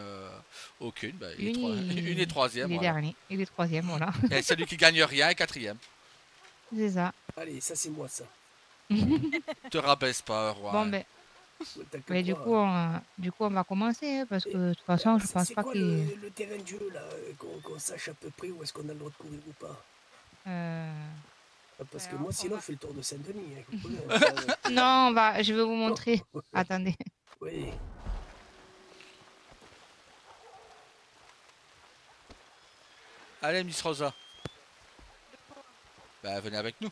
aucune, bah, une est troisième. Il est Voilà. dernier. Il est troisième, voilà. Et celui qui gagne rien est quatrième. C'est ça. Allez, ça c'est moi ça. Te rabaisse pas, roi. Bon, ben... T'inquiète Mais du pas. coup, on va commencer, hein, parce que de toute façon, je pense C'est pas quoi qu'il... le terrain de jeu là, qu'on sache à peu près où est-ce qu'on a le droit de courir ou pas? Parce que Alors, moi on sinon va- je fais le tour de Saint-Denis. Hein, vous comprenez, hein. Non, je vais vous montrer. Attendez. Oui. Allez, Miss Rosa. Bah, venez avec nous.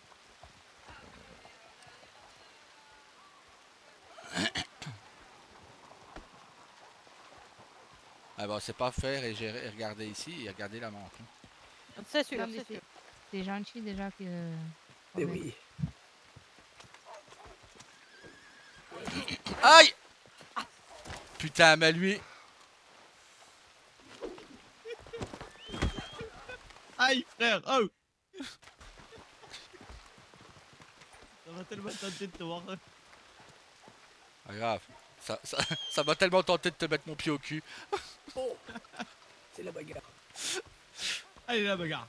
Ah bah, c'est pas faire et j'ai regardé ici et regardé la manche. Hein. C'est sûr, Non, mais c'est sûr. c'est gentil déjà que... Eh qu'on ait- oui. Aïe! Putain, mais lui... Aïe, frère, oh! Ça va tellement tenter de te voir. Pas grave. Ça m'a tellement tenté de te mettre mon pied au cul. Oh, c'est la bagarre. Allez, la bagarre.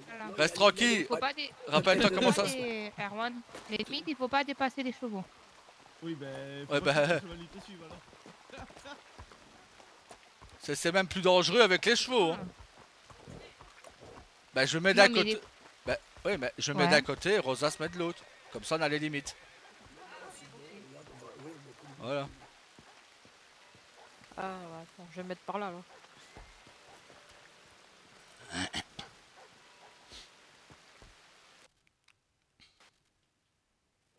Voilà. Reste tranquille. Faut pas dé- Rappelle-toi faut comment pas ça se... dé- Erwan, les limites, il faut pas dépasser les chevaux. Oui, ben. Ouais, bah. C'est même plus dangereux avec les chevaux. Hein. Bah, je mets d'un Non, mais côté... les- Bah, oui, mais je mets Ouais. d'un côté et Rosa se met de l'autre. Comme ça, on a les limites. Voilà. Ah, ouais, attends, je vais me mettre par là, alors.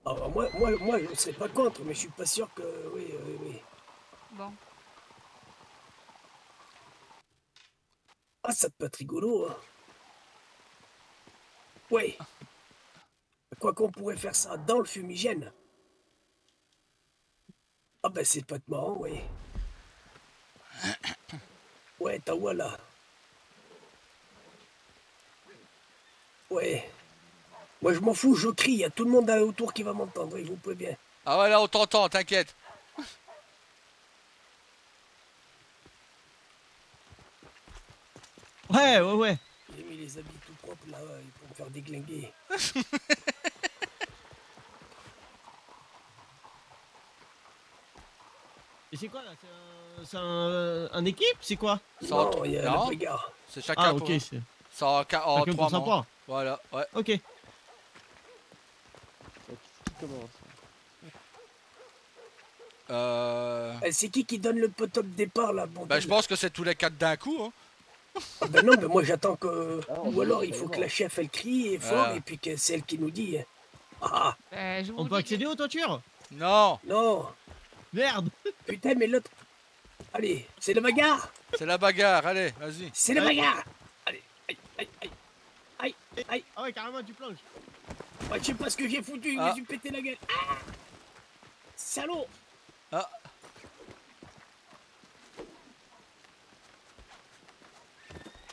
Alors, moi, je ne serais pas contre, mais je suis pas sûr que. Oui, oui, oui. Bon. Ah, ça peut être rigolo. Hein. Oui. Quoi qu'on pourrait faire ça dans le fumigène. Ah ben c'est pas de marrant, oui. Ouais, t'as voilà. Ouais. Moi je m'en fous, je crie, il y a tout le monde autour qui va m'entendre, oui, vous pouvez bien. Ah ouais, là, on t'entend, t'inquiète. Ouais, ouais, ouais. J'ai mis les habits tout propres là, pour me faire déglinguer. Et c'est quoi là? C'est un équipe? C'est quoi? Ça en- Non, il y a la non, bagarre. c'est chacun Ah, pour... ok, c'est C'est en chacun trois pour sa manches. part. Voilà, ouais. Ok. Qui commence? C'est qui donne le pot-up départ là, bon Bah, je pense que c'est tous les 4 d'un coup. Hein. Ah ben non, mais moi j'attends que... Ah, Ou alors il faut que la chef elle crie fort Voilà. et puis que c'est elle qui nous dit. Ah, Je vous On dis peut accéder aux toitures? Non, non. Merde! Putain, mais l'autre... Allez, c'est la bagarre. c'est la bagarre, allez, vas-y. C'est la Ouais. bagarre. Allez, aïe, aïe, aïe. Aïe, aïe. Ah ouais, carrément, tu plonges. Ouais, je sais pas ce que j'ai foutu, je Ah. me suis pété la gueule. Ah, salaud. Ah.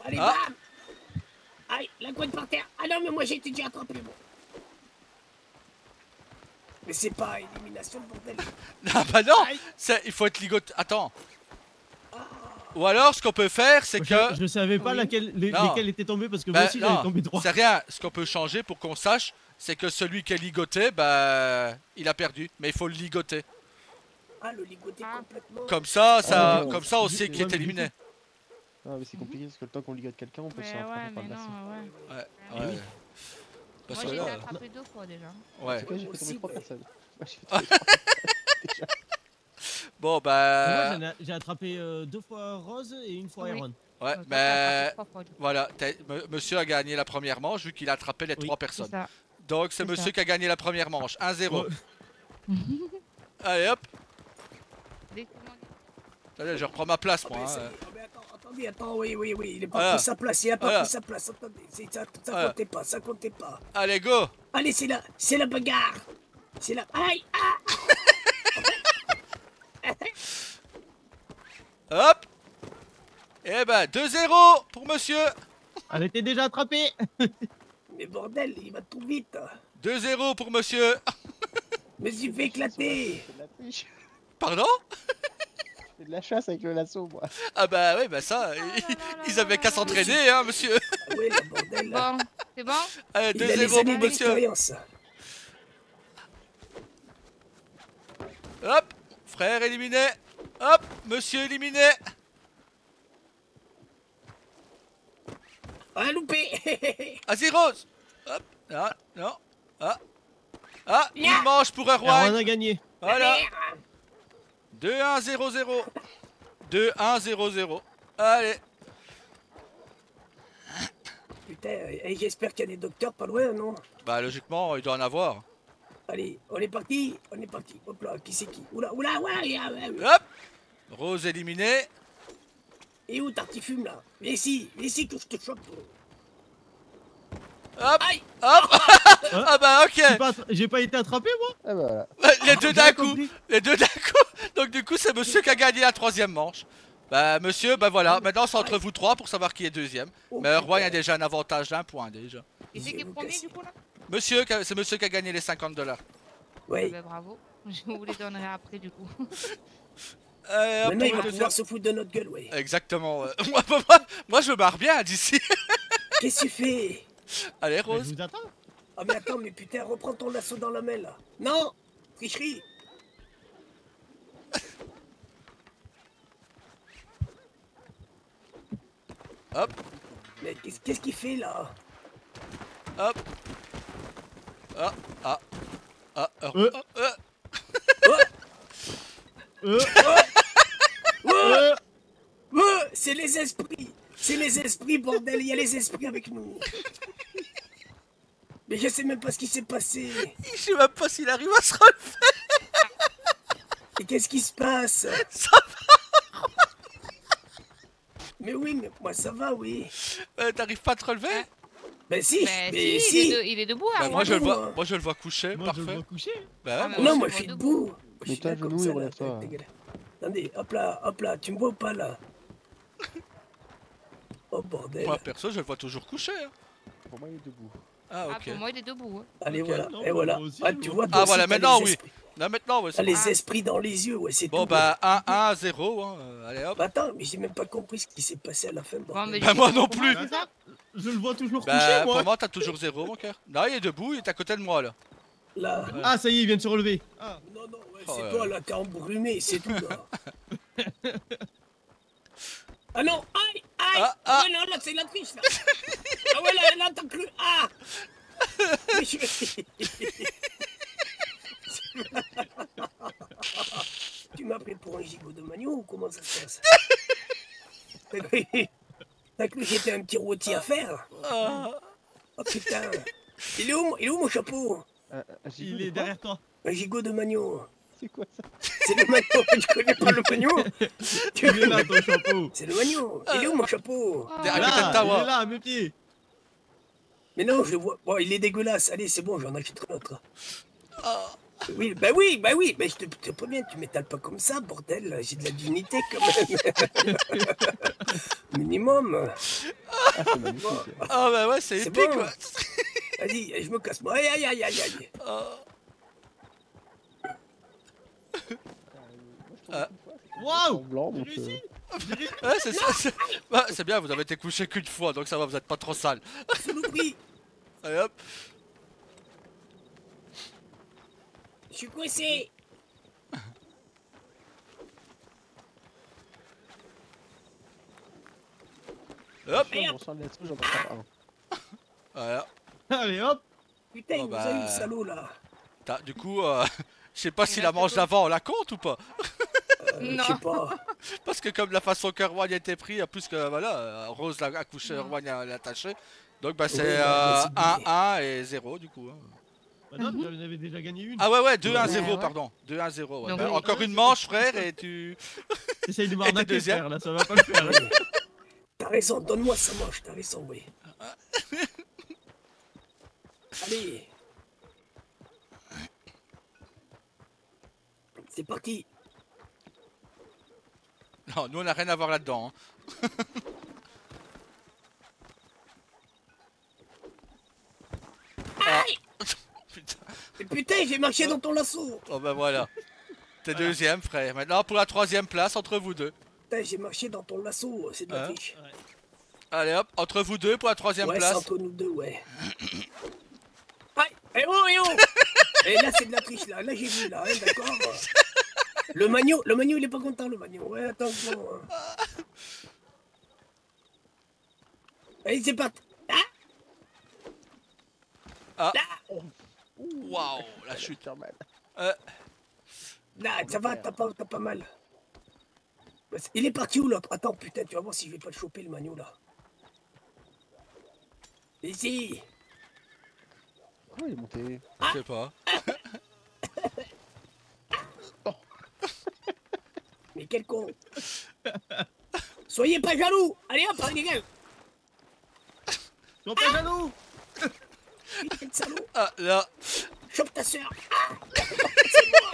Allez, Ah. bam. Aïe, la couette par terre. Ah non, mais moi j'ai été déjà attrapé, bon. Mais c'est pas élimination, bordel. Ah bah non, il faut être ligoté. Attends. Ou alors, ce qu'on peut faire, c'est que... Je savais pas Oui. Non. lesquels étaient tombés parce que Bah, moi aussi j'allais non, tomber droit. c'est rien. Ce qu'on peut changer pour qu'on sache, c'est que celui qui est ligoté, bah, il a perdu. Mais il faut le ligoter. Ah, le ligoté complètement. Comme ça, Ah, comme ça, on du- sait qui ouais, est mais du éliminé. Ah, mais c'est compliqué parce que le temps qu'on ligote quelqu'un, on peut se Mais faire ouais, attraper par mais le non, lasso. ouais. Ouais, oui. ouais. Parce Moi que j'ai été là, attrapé 2 fois déjà. En ouais. tout cas, j'ai fait tomber Aussi, 3 ouais. personnes. Moi, j'ai fait tomber 3 personnes. Bon, Moi bah, j'ai attrapé 2 fois Rose et 1 fois Oui. Iron. ouais, Toi, t'as mais attrapé 3 fois, du coup. voilà, monsieur a gagné la première manche vu qu'il a attrapé les Oui, 3 C'est personnes. ça. Donc c'est c'est monsieur ça. qui a gagné la première manche, 1-0. Ouais. Allez hop, Dès que tout le monde- allez, je reprends ma place Ah, moi. mais Hein. c'est- ah, mais attendez, attends, oui, il a pas Voilà. pris sa place, il a pas Voilà. pris sa place, attendez, ça Voilà. comptait pas, ça comptait pas. Allez, go. Allez, c'est la bagarre. C'est la... Aïe, ah. Hop. Et ben 2-0 pour monsieur. Elle était déjà attrapée. Mais bordel, il va tout vite. 2-0 pour monsieur. Mais il fait éclater. C'est de la triche. Pardon? C'est de la chasse avec le lasso, moi. Ah bah oui, bah ça, ils avaient qu'à s'entraîner, hein, monsieur. Ah ouais, le bordel. Bon, c'est bon? Allez, Il a les 2-0 années pour monsieur. d'expérience. Hop, frère éliminé. Hop, monsieur éliminé. Ah, loupé. Vas-y, Rose. Hop, ah, non. Ah, Ya. une manche pour Erwan Erwan. a gagné. Voilà. 2-1-0-0. 2-1-0-0. Allez. Putain, j'espère qu'il y a des docteurs pas loin, non? Bah logiquement, il doit en avoir. Allez, on est parti. Hop là, qui c'est qui? Oula, ouais. Hop. Rose éliminé. Et où Tartifume là? Viens ici que je te chope. Hop. Aïe. Hop. Ah bah ok. J'ai pas été attrapé moi. Ah bah voilà. Les deux d'un J'ai coup. compris. Les deux d'un coup. Donc du coup, c'est monsieur qui a gagné la troisième manche. Bah monsieur, bah voilà. Maintenant c'est entre vous trois pour savoir qui est deuxième. Oh, Mais Erwan a putain. déjà un avantage d'un point déjà. Et c'est qui est premier du coup là? Monsieur, c'est monsieur qui a gagné les 50 $. Ouais. Bah, bravo. Je vous les donnerai après du coup. Allez, hop, Maintenant, il on va va pouvoir se foutre de notre gueule, ouais. Exactement. Moi, je me marre bien d'ici. Qu'est-ce que tu fais? Allez, Bah, je Rose. vous attends. Ah, mais attends, mais putain, reprends ton lasso dans la main, là. Non! Tricherie! Hop, Mais qu'est-ce qu'il fait, là? hop. Ah, ah. Ah, Euh. Ouais, Euh, c'est les esprits! C'est les esprits, bordel! Il y a les esprits avec nous! Mais je sais même pas ce qui s'est passé! Je sais même pas s'il arrive à se relever. Et qu'est-ce qui se passe? Ça Mais oui, mais moi ça va, oui! T'arrives pas à te relever? Ben si! Mais Mais si, si! il est debout Bah, hein. moi, je le moi. vois. Moi, je le vois couché. moi je le Parfait. vois coucher. Bah, Ah, ouais, mais moi Non, moi, moi je je suis vois debout! Moi, je suis Mets-toi à là comme genoux ça, et là. relève-toi. Attendez, hop là, tu me vois ou pas là? Oh bordel! moi, perso, je le vois toujours couché. Hein. Pour moi, il est debout. Ah, Ah, ok. pour moi il est debout. Hein. Allez, Ok. voilà, Non, et mais voilà. moi aussi, Ah, je tu vois. vois, Ah, toi aussi, voilà, t'as maintenant, les oui. esprits. Là, maintenant, ouais, T'as c'est bon. les esprits dans les yeux, ouais, c'est Bon, tout. bah, 1-1-0. Hein. Allez, hop. Bah, attends, mais j'ai même pas compris ce qui s'est passé à la fin, bordel. mais Bah, je moi sais non pas plus. comment- Bah, ça, je le vois toujours Bah, couché moi. pour moi, t'as toujours 0, mon cœur. Non, il est debout, il est à côté de moi, là. Là. Ah ça y est, il vient de se relever. Ah. Non, ouais, Oh, c'est toi là, t'es embrumé, c'est tout là. Ah non, aïe! Ah. Ouais, non, là, c'est la triche là! Ah ouais, là, t'as cru! Ah! Mais je- Tu m'as pris pour un gigot de manio ou comment ça se passe? T'as cru que j'étais un petit rôti à faire? Ah. Oh putain! Il est où mon chapeau? Il est derrière toi. Un gigot de manio. C'est quoi ça? C'est le manio, tu connais pas le manio? Tu Il est là connais- ton chapeau. C'est le manio. Il est où mon chapeau? Oh, À Il est côté de là, ta il voix. est là à mes pieds. Mais non, je le vois. Bon, il est dégueulasse. Allez, c'est bon, j'en achèterai un autre. Oui, mais je te préviens, tu m'étales pas comme ça, bordel, j'ai de la dignité quand même. Minimum. Ah, c'est magnifique. Ah bah ouais, c'est C'est épique, bon. ouais. Vas-y, je me casse, moi. Aïe, aïe, aïe, aïe, aïe. Ah. Moi, je tombe une fois, Waouh, en blanc, j'ai donc réussi. Ouais, c'est ça. Bah, c'est bien, vous avez été couché qu'une fois, donc ça va, vous êtes pas trop sale. Saloperie, Allez hop. je suis coincé. Hop. je m'en sors là-dessous, j'en prends un. Voilà. Allez hop. Putain, Oh, il vous a eu bah. le salaud là. Du coup, je sais pas si Il la reste manche tout. d'avant on la compte ou pas. Je Non. sais pas. Parce que comme la façon que Erwan a été pris, plus que voilà, Rose a couché, Non. Erwan l'a attaché. Donc bah c'est Ouais, bah, c'est 1-1 et 0 du coup. Hein. Bah non, tu en avais déjà gagné une. Ah ouais, 2-1-0, Ouais. pardon. 2-1-0. Ouais. Donc, Bah, oui. encore une manche, frère, et tu. T'essayes de Et m'arnaquer, t'es deuxième. frère, là, ça va pas le faire. Ouais. T'as raison, donne-moi sa manche, t'as raison, oui. Allez. C'est parti. Non, nous on a rien à voir là-dedans. Hein. Aïe. Putain. Et putain, j'ai marché dans ton lasso. Oh bah voilà. T'es deuxième, frère. Maintenant pour la troisième place entre vous deux. Putain, j'ai marché dans ton lasso, c'est de la Hein? triche. Allez hop, entre vous deux pour la troisième Ouais, c'est place. entre nous deux, ouais. Aïe, eh oh, eh oh. Et là, c'est de la triche, là. Là, j'ai vu, là, hein, d'accord. Le magno, il est pas content, le magno. Ouais, attention. Hein. Allez, c'est parti. Ah. Là, Waouh, la chute. Faire mal. là, ça va, t'as pas mal. Il est parti où, l'autre? Attends, putain, tu vas voir si je vais pas le choper, le magno, là. Ici. Pourquoi il est monté? Je sais pas. Mais quel con. Soyez pas jaloux. Allez hop, les gars. Sois pas jaloux. Putain de salaud. Ah là. Chope ta soeur. Ah, c'est moi.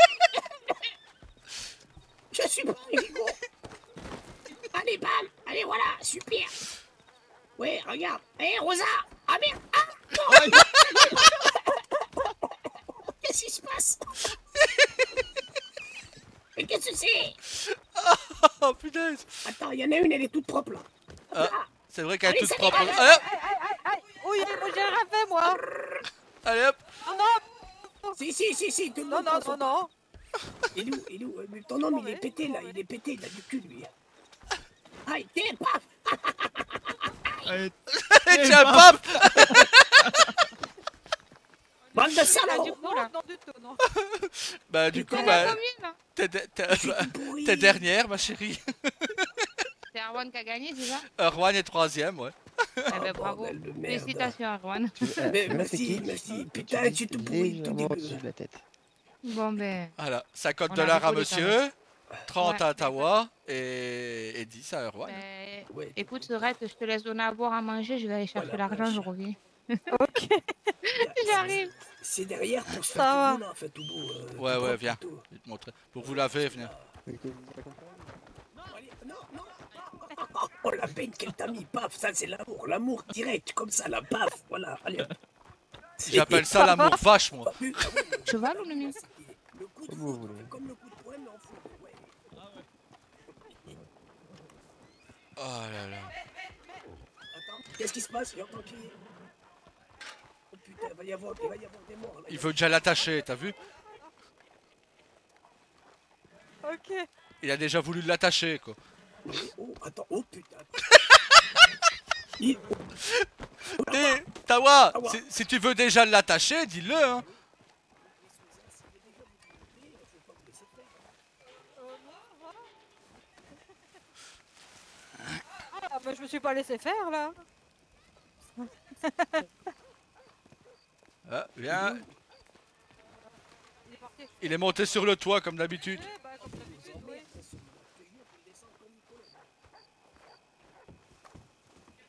Je suis pas un gigot. Allez, bam. Allez, voilà, super. Ouais, regarde. Hé, Rosa. Ah merde. Ah, non. Aïe. Qu'est-ce qui se passe? Mais qu'est-ce que c'est? Oh putain. Attends, il y en a une, elle est toute propre, là. Ah, Là. c'est vrai qu'elle est Allez, toute ça propre. dégage. Allez hop. Aïe. Oui, moi j'ai rien fait, moi. Allez hop. Non, Si, tout le non, monde non, prend non, son non. Il est où? Mais ton homme, il est pété, là. Il est pété, il a du cul, lui. Aïe, tiens, paf. Allez. Tiens, paf. Bande de Là, salauds. du coup, là. Non, du tout, non. Bah du coup, T'en bah, as combien là? Pourri. t'es dernière, ma chérie. C'est Arwan qui a gagné, c'est ça? Erwan est troisième, ouais. Eh ben bravo. Bordel de merde. Félicitations Arwan. Mais merci. Putain, tu te pourris tout légèrement début. au-dessus de la tête. Bon ben, Voilà, 50 On a dollars à rigolé quand monsieur, 30 Ouais. à Tawa et 10 à Erwan. ben, Ouais. écoute Sorette, je te laisse donner à boire à manger, je vais aller chercher Voilà, l'argent, vache. je reviens. Ok. J'arrive. C'est derrière pour se Ça faire va. tout beau, là, en fait, tout beau. Ouais, tout ouais, propre, viens. tout. Je vais te montrer. Pour vous laver, venez. Non, allez, non. Oh, la peine qu'elle t'a mis, paf, ça c'est l'amour direct, comme ça, la paf, voilà, allez. J'appelle ça l'amour vache, moi. Pas vu, ah ouais, Cheval ou le mien? le coup de Comme vous foudre, voulez. comme le coup de poing, mais en foudre, ouais. Oh là là. Attends, qu'est-ce qui se passe? J'entends crier. Oh putain, il va y avoir des morts, là. Il veut déjà l'attacher, t'as vu? Ok. Il a déjà voulu l'attacher, quoi. Oh, attends, oh putain. Hé, Tawa, Tawa. si tu veux déjà l'attacher, dis-le, hein. Ah, bah je me suis pas laissé faire, là. Ah, viens. Il est parti. Il est monté sur le toit, comme d'habitude. Eh, bah, comme d'habitude, oui.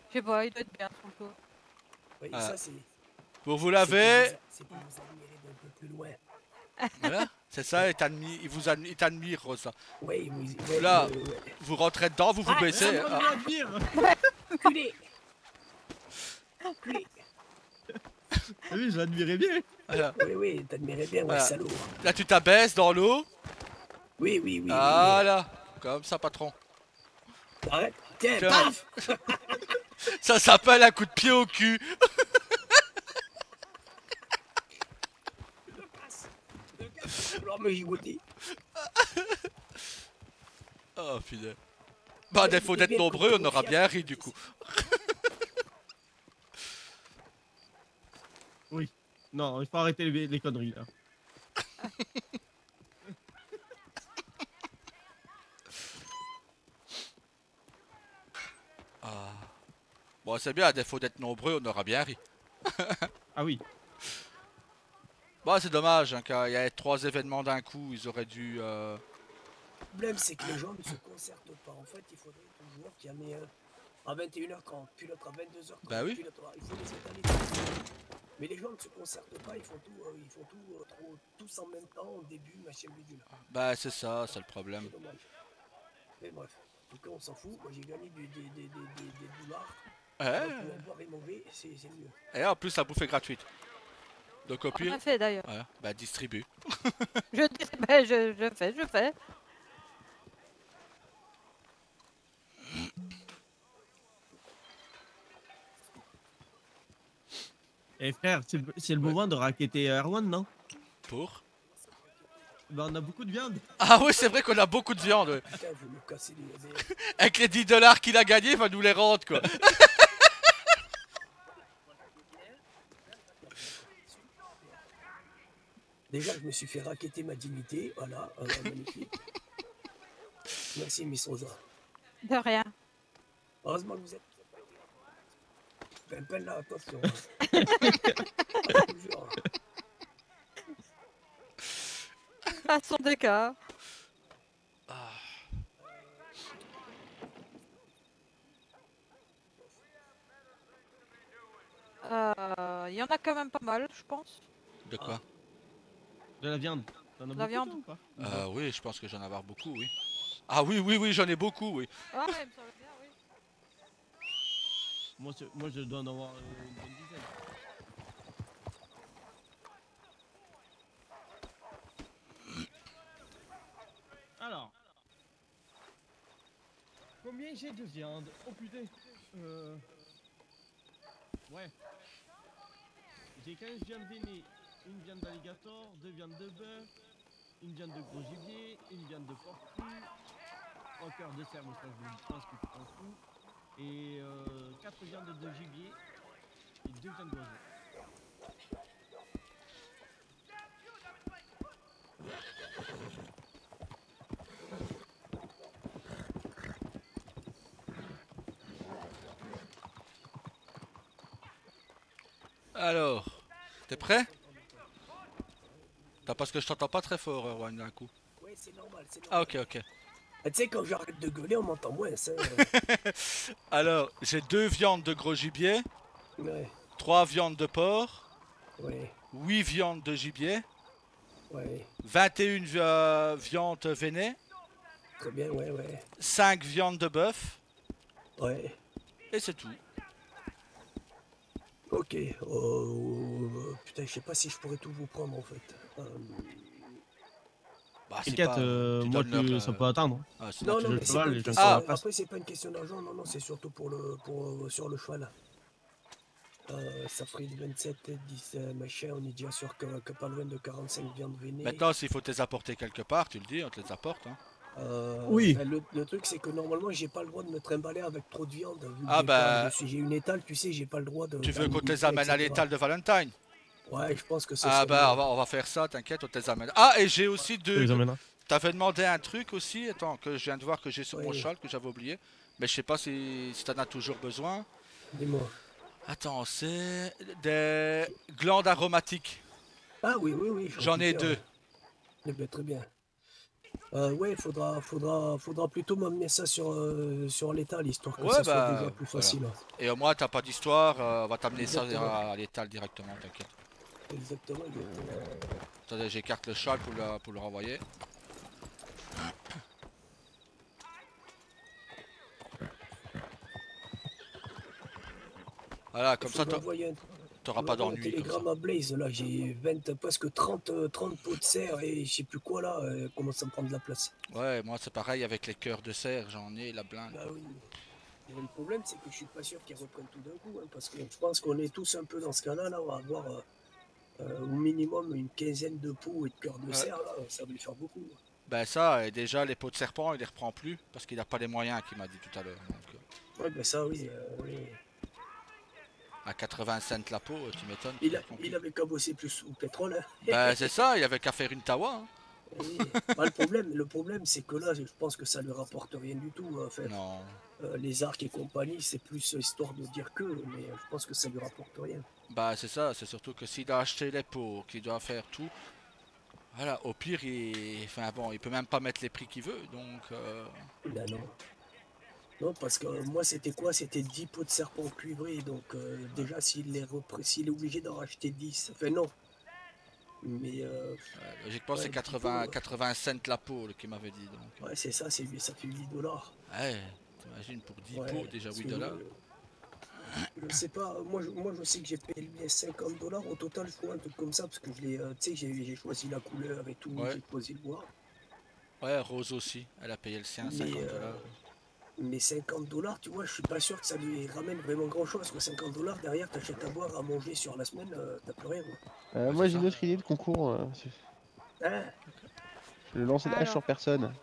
Je sais pas, il doit être bien sur le toit. Oui, Ah. ça c'est. Pour vous laver, C'est pour nous admirer d'un peu plus loin. Voilà, c'est ça, il t'admire, Rosa. Ouais, ouais, Là. ouais. Vous rentrez dedans, vous vous Ah, baissez. Ah, Ah, on l'admire. Culé. Culé. Ah oui, je l'admirais bien. voilà. Oui, oui, t'admirais bien, ouais, Voilà. salaud. Là, tu t'abaisses dans l'eau. Oui, oui, oui. Voilà, comme ça, patron. Arrête. Tiens, Tiens. paf. Ça s'appelle un coup de pied au cul. Alors me gigoter. Oh, putain. Bah, à défaut d'être nombreux, on aura bien ri du coup. Oui. Non, il faut arrêter les conneries là. Ah. Bon, c'est bien, à défaut d'être nombreux, on aura bien ri. Ah oui. Bon, c'est dommage, hein, car il y a 3 événements d'un coup, ils auraient dû... Le problème, c'est que les gens ne se concertent pas. En fait, il faudrait toujours qu'il y en ait un à 21h30, puis l'autre à 22h30. Bah oui. Puis l'autre, il faut les étaler. Mais les gens ne se concertent pas, ils font tout, tous en même temps, au début, machin bidule. Bah, c'est ça, c'est le problème. C'est dommage. Mais bref, en tout cas, on s'en fout. Moi, j'ai gagné des dollars. Ouais. Pour boire et manger, c'est mieux. Et en plus, la bouffe est gratuite. Donc au On pire, a fait d'ailleurs. ouais, bah distribue. Je fais. Eh frère, c'est le moment de racketter Erwan, non? Pour Bah on a beaucoup de viande. Ah oui, c'est vrai qu'on a beaucoup de viande. Ouais. Putain, vous me cassez les oreilles. Avec les 10 dollars qu'il a gagnés, il va nous les rendre quoi. Déjà, je me suis fait racketter ma dignité. Voilà, magnifique. Merci, Miss Rosa. De rien. Heureusement que vous êtes. Ben là, attention. Je vous jure. Façon des cas. Il y en a quand même pas mal, je pense. De quoi De la viande. T'en as La beaucoup, viande. toi, ou pas? Oui, je pense que j'en ai avoir beaucoup, oui. Ah oui, oui, oui, j'en ai beaucoup, oui. Ah ouais, il me semble bien, oui. Moi je dois en avoir une bonne dizaine. Alors. Combien j'ai de viande? Oh putain. Ouais. J'ai 15 viandes veinées, une viande d'alligator, 2 viandes de bœuf, une viande de gros gibier, une viande de porc cru, 3 cœurs de cerf, mais ça je pense que tu t'en fous, et 4 viandes de gibier et 2 viandes d'oiseau. Alors, t'es prêt? T'as parce que je t'entends pas très fort, Erwan, d'un coup. Ouais, c'est normal, c'est Ah normal. ok, ok. Ah, tu sais, quand j'arrête de gueuler, on m'entend moins, ça. Alors, j'ai 2 viandes de gros gibier, Ouais, 3 viandes de porc, ouais, 8 viandes de gibier, ouais. 21 viandes veinées, Très bien, ouais. 5 viandes de bœuf, Ouais. et c'est tout. Ok. Putain, je sais pas si je pourrais tout vous prendre, en fait. Bah, c'est T'inquiète, pas- tu moi donnes leur, ça peut attendre. Ah, c'est Non, naturel. non, le mais c'est cheval, pas les une gens question. qui sont en face. Après, c'est pas une question d'argent, non, c'est surtout pour sur le cheval. Ça ferait 27, 10, machin, on est déjà sûr que pas loin de 45 viandes veinées. Maintenant, s'il faut te les apporter quelque part, tu le dis, on te les apporte. Hein. Oui. Ben, le truc, c'est que normalement, j'ai pas le droit de me trimballer avec trop de viande. Vu que Ah, bah. j'ai une étale, tu sais, j'ai pas le droit de. Tu veux qu'on te les d'amener, amène à etc. l'étal de Valentine? Ouais, je pense que c'est Ah ça. bah on va faire ça, t'inquiète, on te les amène. Ah, et j'ai aussi Tu deux... les emmèneras. T'avais demandé un truc aussi, attends, que je viens de voir que j'ai sur mon Oui. cheval, que j'avais oublié. Mais je sais pas si t'en as toujours besoin. Dis-moi. Attends, c'est des glandes aromatiques. Ah oui, oui, oui. J'en ai récupère, 2. ouais. Eh ben, très bien. Ouais, faudra plutôt m'amener ça sur l'étal, histoire que Ouais, ça bah, soit déjà plus voilà. facile. Et au moins t'as pas d'histoire, on va t'amener ça Exactement. à l'étal directement, t'inquiète. Exactement. Attendez, j'écarte le châle pour le renvoyer. Voilà, comme ça t'auras pas d'ennui. Un télégramme à Blaze, là, j'ai 20, presque 30 pots de serre et je sais plus quoi là, commence à me prendre de la place. Ouais, moi c'est pareil avec les cœurs de serre, j'en ai la blinde. Bah oui. Et le problème, c'est que je suis pas sûr qu'ils reprennent tout d'un coup, hein, parce que je pense qu'on est tous un peu dans ce cas-là, là, on va avoir au minimum une quinzaine de pots et de cœurs de serre, là, ça va lui faire beaucoup. Ben ça, et déjà les pots de serpent, il les reprend plus, parce qu'il n'a pas les moyens, qu'il m'a dit tout à l'heure. Ouais, ben ça, oui. Oui. À 80 cents la peau, tu m'étonnes. Il avait qu'à bosser plus au pétrole. Hein. Ben c'est ça, il avait qu'à faire une tawa. Hein. Oui. Bah, le problème, c'est que là, je pense que ça ne lui rapporte rien du tout. En fait. Non. Les arcs et compagnie, c'est plus histoire de dire que, mais je pense que ça lui rapporte rien. Bah c'est ça, c'est surtout que s'il doit acheter les pots, qu'il doit faire tout, voilà, au pire, enfin bon, il peut même pas mettre les prix qu'il veut, donc... Ben non. Non, parce que moi, c'était quoi? C'était 10 pots de serpent cuivré, donc déjà, s'il est obligé d'en racheter 10, enfin non. Mais... logiquement, c'est 80 cents la peau qu'il m'avait dit, donc... Ouais, c'est ça, ça fait 8 $. Ouais, t'imagines, pour 10 pots, déjà 8 $. Je sais pas, moi je sais que j'ai payé 50 $ au total, je crois, un truc comme ça, parce que tu sais, j'ai choisi la couleur et tout, ouais. j'ai choisi le bois. Ouais, Rose aussi, elle a payé le sien, 50 $. Mais 50 $, tu vois, je suis pas sûr que ça lui ramène vraiment grand chose, parce que 50 $, derrière, t'achètes à boire, à manger sur la semaine, t'as plus rien. Moi j'ai une autre idée de concours. Hein? Je vais lancer de hache sur personne.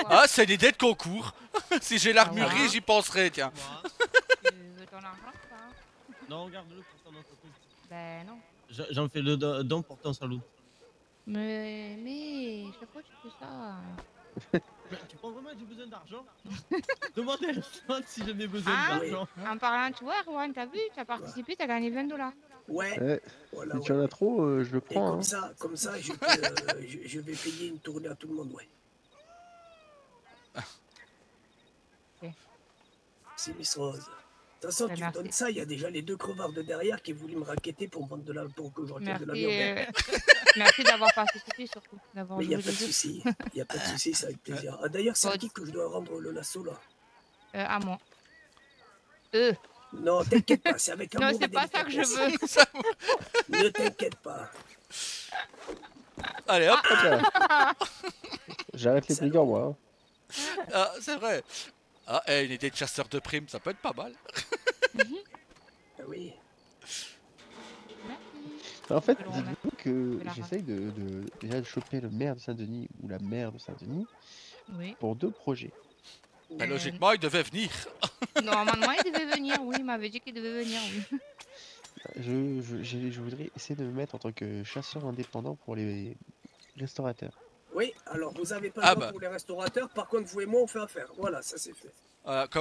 Ah, c'est l'idée de concours. Si j'ai l'armurerie, j'y penserai, tiens. Tu veux ton argent, ça? Non, garde-le pour ton entreprise. Ben non. J'en fais le don pour ton salon. Mais, chaque fois tu fais ça. Mais tu penses vraiment que j'ai besoin d'argent? Demandez à la si j'en ai besoin Ah, d'argent. En parlant, tu vois, Erwan, t'as vu, t'as participé, t'as gagné 20 $. Ouais. Voilà, si tu en as trop, je le et prends. comme ça, je vais payer une tournée à tout le monde, ouais. Ok. C'est Miss Rose. De toute façon, tu me donnes ça, il y a déjà les 2 crevards de derrière qui voulaient me raqueter pour me vendre pour que je retire de la viande. Merci d'avoir participé surtout. Mais il n'y a pas de souci, il n'y a pas de souci, ça avec plaisir. Ah, d'ailleurs, c'est à qui que je dois rendre le lasso là? À moi. Non, t'inquiète pas, c'est avec amour. Non, c'est pas ça que je veux. Ne t'inquiète pas. Allez hop. J'arrête les brigands moi. Ah, c'est vrai. Ah, une idée de chasseur de primes, ça peut être pas mal. Ah oui. En fait, dites-vous que j'essaye déjà de choper le maire de Saint-Denis ou la maire de Saint-Denis pour 2 projets. Ben, logiquement, il devait venir. Normalement, il devait venir, oui, il m'avait dit qu'il devait venir, oui. Je voudrais essayer de me mettre en tant que chasseur indépendant pour les restaurateurs. Oui, alors vous avez pas le droit pour les restaurateurs, par contre vous et moi on fait affaire. Voilà, ça c'est fait.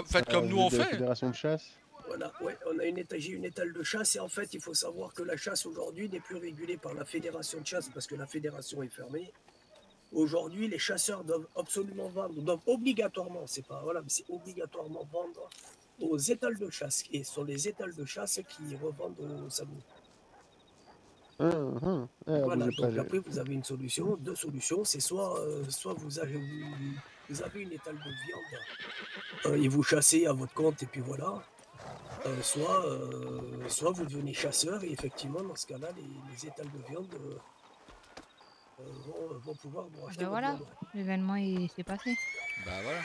Faites comme nous on fait. La fédération de chasse. Voilà, ouais, on a une étale de chasse et en fait il faut savoir que la chasse aujourd'hui n'est plus régulée par la fédération de chasse parce que la fédération est fermée. Aujourd'hui les chasseurs doivent absolument vendre, doivent obligatoirement, c'est pas voilà, mais c'est obligatoirement vendre aux étals de chasse et ce sont les étals de chasse qui revendent aux samedis. Voilà, donc après vous avez une solution, 2 solutions, c'est soit vous avez une étale de viande et vous chassez à votre compte et puis voilà, soit vous devenez chasseur et effectivement dans ce cas-là les étals de viande vont pouvoir vous acheter. Ben voilà, l'événement il s'est passé. Bah voilà.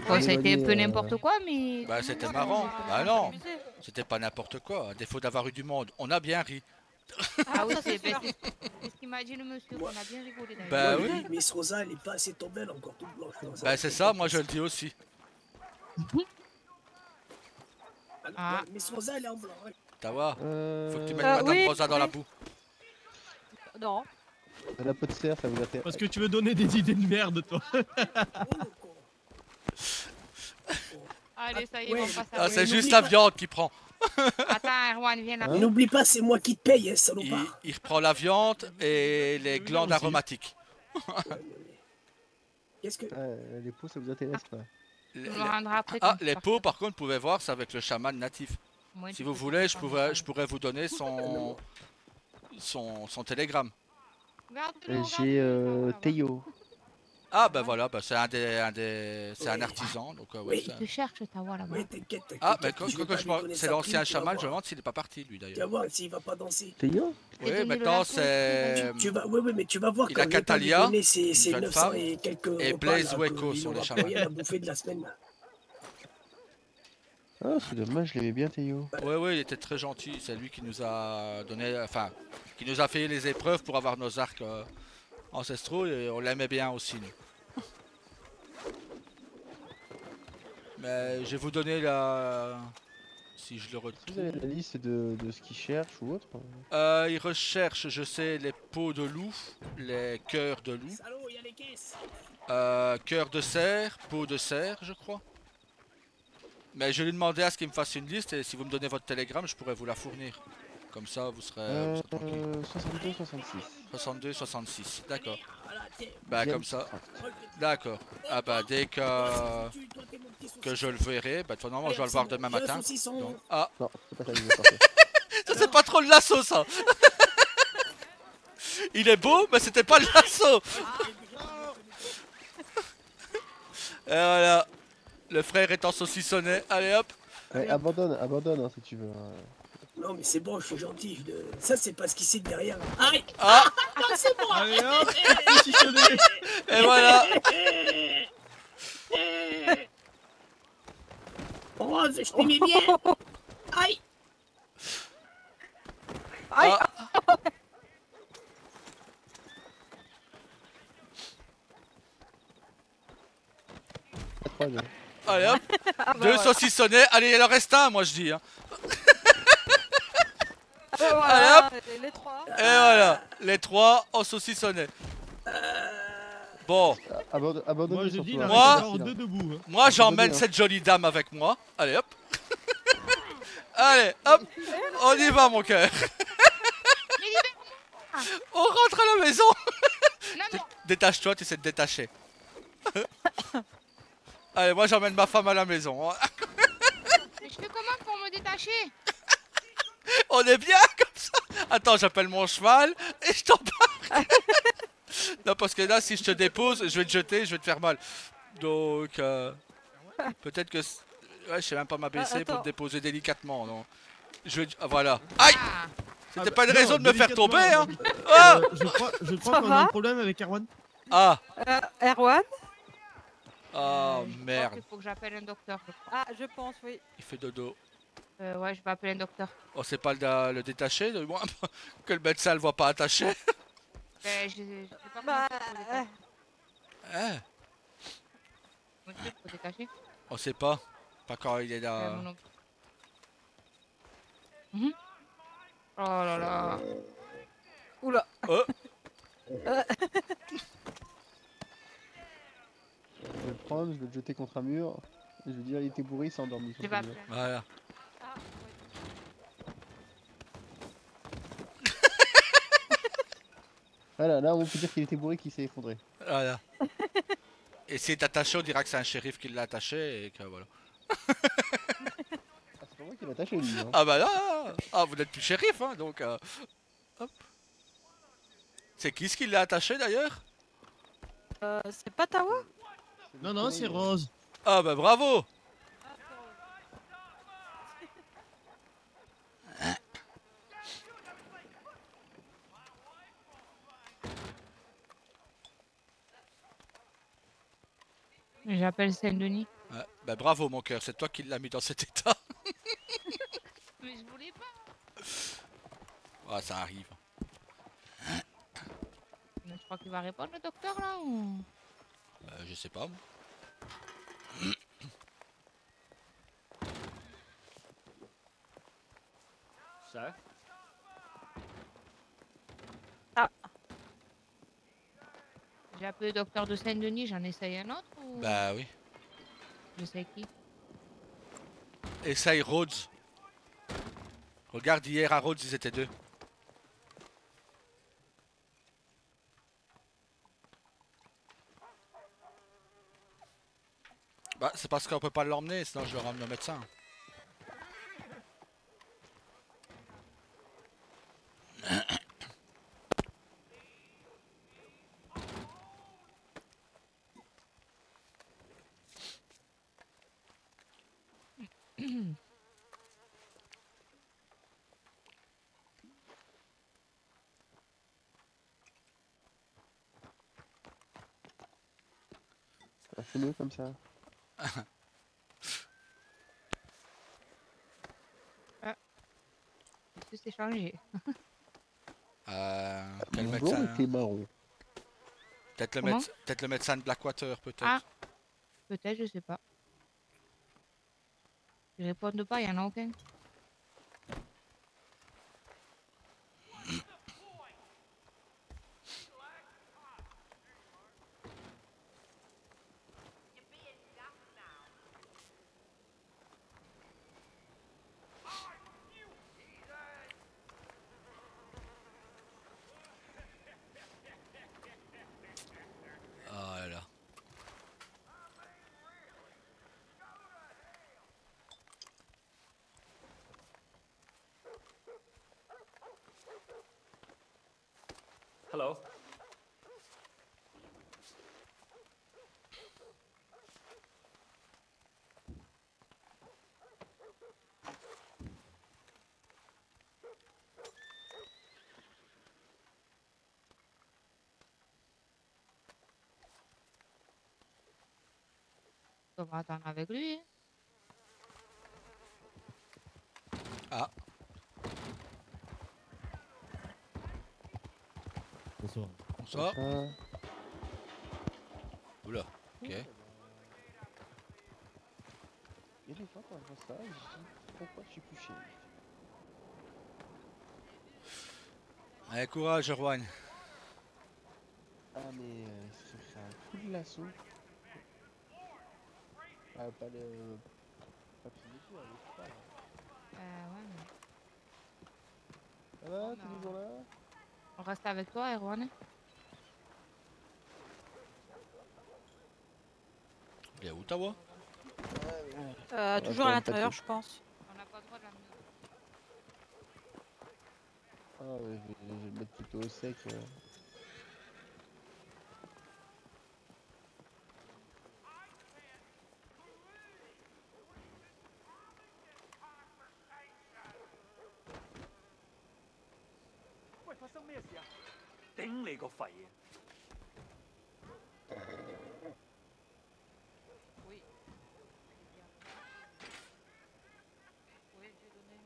Ouais, ça a été un peu n'importe quoi, mais... Bah c'était marrant. Bah non, c'était pas n'importe quoi. À défaut d'avoir eu du monde, on a bien ri. Ah oui, c'est ce qu'il m'a dit le monsieur, on a bien rigolé d'ailleurs. Bah oui. Miss Rosa, elle est pas assez tombée, elle est encore toute blanche. Bah c'est ça, moi je le dis aussi. Ah. Miss Rosa, elle est en blanc. Ouais. Tawa, faut que tu mettes Madame Rosa dans la boue. Non. La peau de cerf, ça vous intéresse. Parce que tu veux donner des idées de merde, toi. Allez, ça y est, on passe à... Ah, c'est juste la viande qui prend. Attends, Erwan, viens là. N'oublie pas, c'est moi qui te paye, hein, salopard. Il reprend la viande et les glandes aromatiques. Qu'est-ce que... les peaux, ça vous intéresse pas? Les peaux, par contre, vous pouvez voir, c'est avec le chaman natif. Si vous voulez, je pourrais vous donner son télégramme. Regarde-le, J'ai regarde-le, là-bas. Théo. Ah bah voilà, bah, c'est c'est un Oui. artisan, donc ouais, Oui. Il te cherche, ta voix là-bas. Oui, t'inquiète, Ah, t'inquiète, mais je vais pas lui donner c'est sa l'ancien prime, tu vas chaman, je me voir. demande s'il est pas parti lui Tu vas d'ailleurs. voir s'il va pas danser. Théo Je t'ai Oui, donné le maintenant lasso et c'est. Oui, mais tu vas voir Il quand a je vais pas lui Catalia, donner ses une jeune 900 femme, et quelques et repas Blaze là, Weko qu'il sur les aura chamans. plus rien à bouffer de la semaine. Là. Ah, c'est dommage, je l'aimais bien Théo. Ouais, il était très gentil. C'est lui qui nous a donné, enfin, qui nous a fait les épreuves pour avoir nos arcs ancestraux et on l'aimait bien aussi. Nous. Mais je vais vous donner la, si je le Est-ce que retrouve. vous avez la liste de ce qu'ils cherchent ou autre? Il recherche, je sais, les peaux de loup, les cœurs de loup, Salaud, il y a les caisses. cœur de cerf, peau de cerf, je crois. Mais je lui ai demandé à ce qu'il me fasse une liste et si vous me donnez votre télégramme, je pourrais vous la fournir. Comme ça, vous serez tranquille. 62, 66. 62, 66, d'accord. Voilà, tiens. Bah James comme ça, Craft. d'accord. Ah bah dès que Toi, t'es mon petit je saucisson. le verrai, bah de toute façon, moi je vais le voir demain J'ai un matin. saucisson. Donc, ah, Non, c'est pas ça que je voulais porter. ça c'est pas trop le lasso ça. Il est beau, mais c'était pas le lasso. Et voilà, le frère est en saucissonnet. Allez hop. Ouais, abandonne hein, si tu veux. Non, mais c'est bon, je suis gentil. Ça, c'est parce qu'il sait que derrière. Aïe. Ah, Non, c'est bon. Allez hop, saucissonné. et voilà. Rose, je t'aimais bien. Aïe. Aïe. Ah, Pas trois, deux. allez hop. Ah bah Deux voilà. saucissonnets. Allez, il en reste un, moi je dis. Hein. Ah bah voilà, les trois. Et voilà, les trois en saucissonnet. Bon, Abandonne Moi je surtout, dis, il hein. en Moi- reste encore deux debout. Hein. moi j'emmène hein. cette jolie dame avec moi. Allez hop. Allez hop. On y va mon cœur. On rentre à la maison. Non, mais Détache-toi, tu sais te détacher. Allez, moi j'emmène ma femme à la maison. Hein. mais je fais comment pour me détacher? On est bien comme ça. Attends, j'appelle mon cheval et je t'embarque. Non, parce que là, si je te dépose, je vais te jeter, je vais te faire mal. Donc, peut-être que... Ouais, je sais même pas m'abaisser pour te attends. déposer délicatement, non. Je vais... Ah, voilà. Aïe. Ah, C'était Ah pas une bah, raison non, de me faire tomber, hein. délicatement, Ah, Je crois Ça qu'on a va un problème avec Erwan. ah. Erwan. Oh, je crois merde. qu'il faut que j'appelle un docteur, je crois. Ah, je pense, oui. Il fait dodo. Ouais, je vais appeler un docteur. Oh, c'est pas le détacher, de moins que le médecin le voit pas attaché. Ben, je sais pas Bah, comment faire Hein. pour détacher. Faut détacher. On sait pas. Pas quand il est là. Mon oncle. Mhm. Oh là là. Oula. Oh, Je vais le prendre, je vais le jeter contre un mur. Et je vais dire, il était bourré, il s'est endormi. sur Je le vais mur. appeler. voilà. Ah, Voilà, là on peut dire qu'il était bourré, qu'il s'est effondré. Voilà. Et s'il est attaché, on dira que c'est un shérif qui l'a attaché et que voilà. Ah, c'est pas moi qui l'ai attaché lui. Hein. Ah bah là, ah, vous n'êtes plus shérif, hein, donc... hop. C'est qui ce qui l'a attaché d'ailleurs? c'est pas Tawa? Non, non, c'est Rose. Ah bah bravo. J'appelle Saint-Denis. Ouais, bah bravo mon cœur, c'est toi qui l'as mis dans cet état. Mais je voulais pas. Ah, ça arrive. Mais je crois qu'il va répondre le docteur là ou... Je sais pas moi. Ça. J'ai appelé le docteur de Saint-Denis, j'en essaye un autre ou... Bah oui. J'essaye qui? Essaye Rhodes. Regarde, hier à Rhodes, ils étaient deux. Bah, c'est parce qu'on peut pas l'emmener, sinon je le ramène au médecin. Ah, c'est mieux comme ça. Est-ce que c'est changé? Quel Mon blanc médecin? était marron. Peut-être Comment? peut-être le médecin de Blackwater, peut-être. Ah, peut-être, je sais pas. Ils répondent pas, il y en a aucun. Ah là là. Hello. On va attendre avec lui. Hein. Ah, Bonsoir. bonsoir. Ah, Oula, ok. et des fois quand je vois ça, je dis pourquoi je suis plus shérif. Allez, courage, Erwan. Ah mais ce serait un coup de lasso. Ah pas le... Pas pied dessus, hein, mais pas. Ouais, mais Ça va, Bon, t'es bah, toujours là? on reste avec toi, Erwan. Il est à Ottawa? Toujours à l'intérieur, je pense. On n'a pas le droit de l'amener. Ah ouais, je vais le mettre plutôt au sec.喂，發生咩事啊？頂你個肺啊！Oui. Oui, j'ai donné.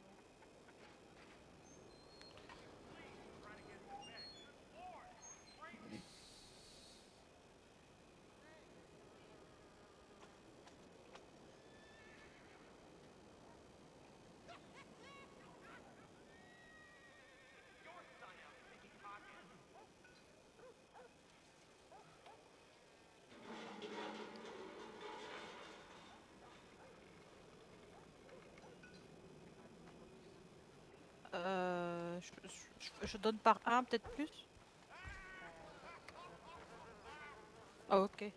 Je donne par un, peut-être plus. Ah, ok.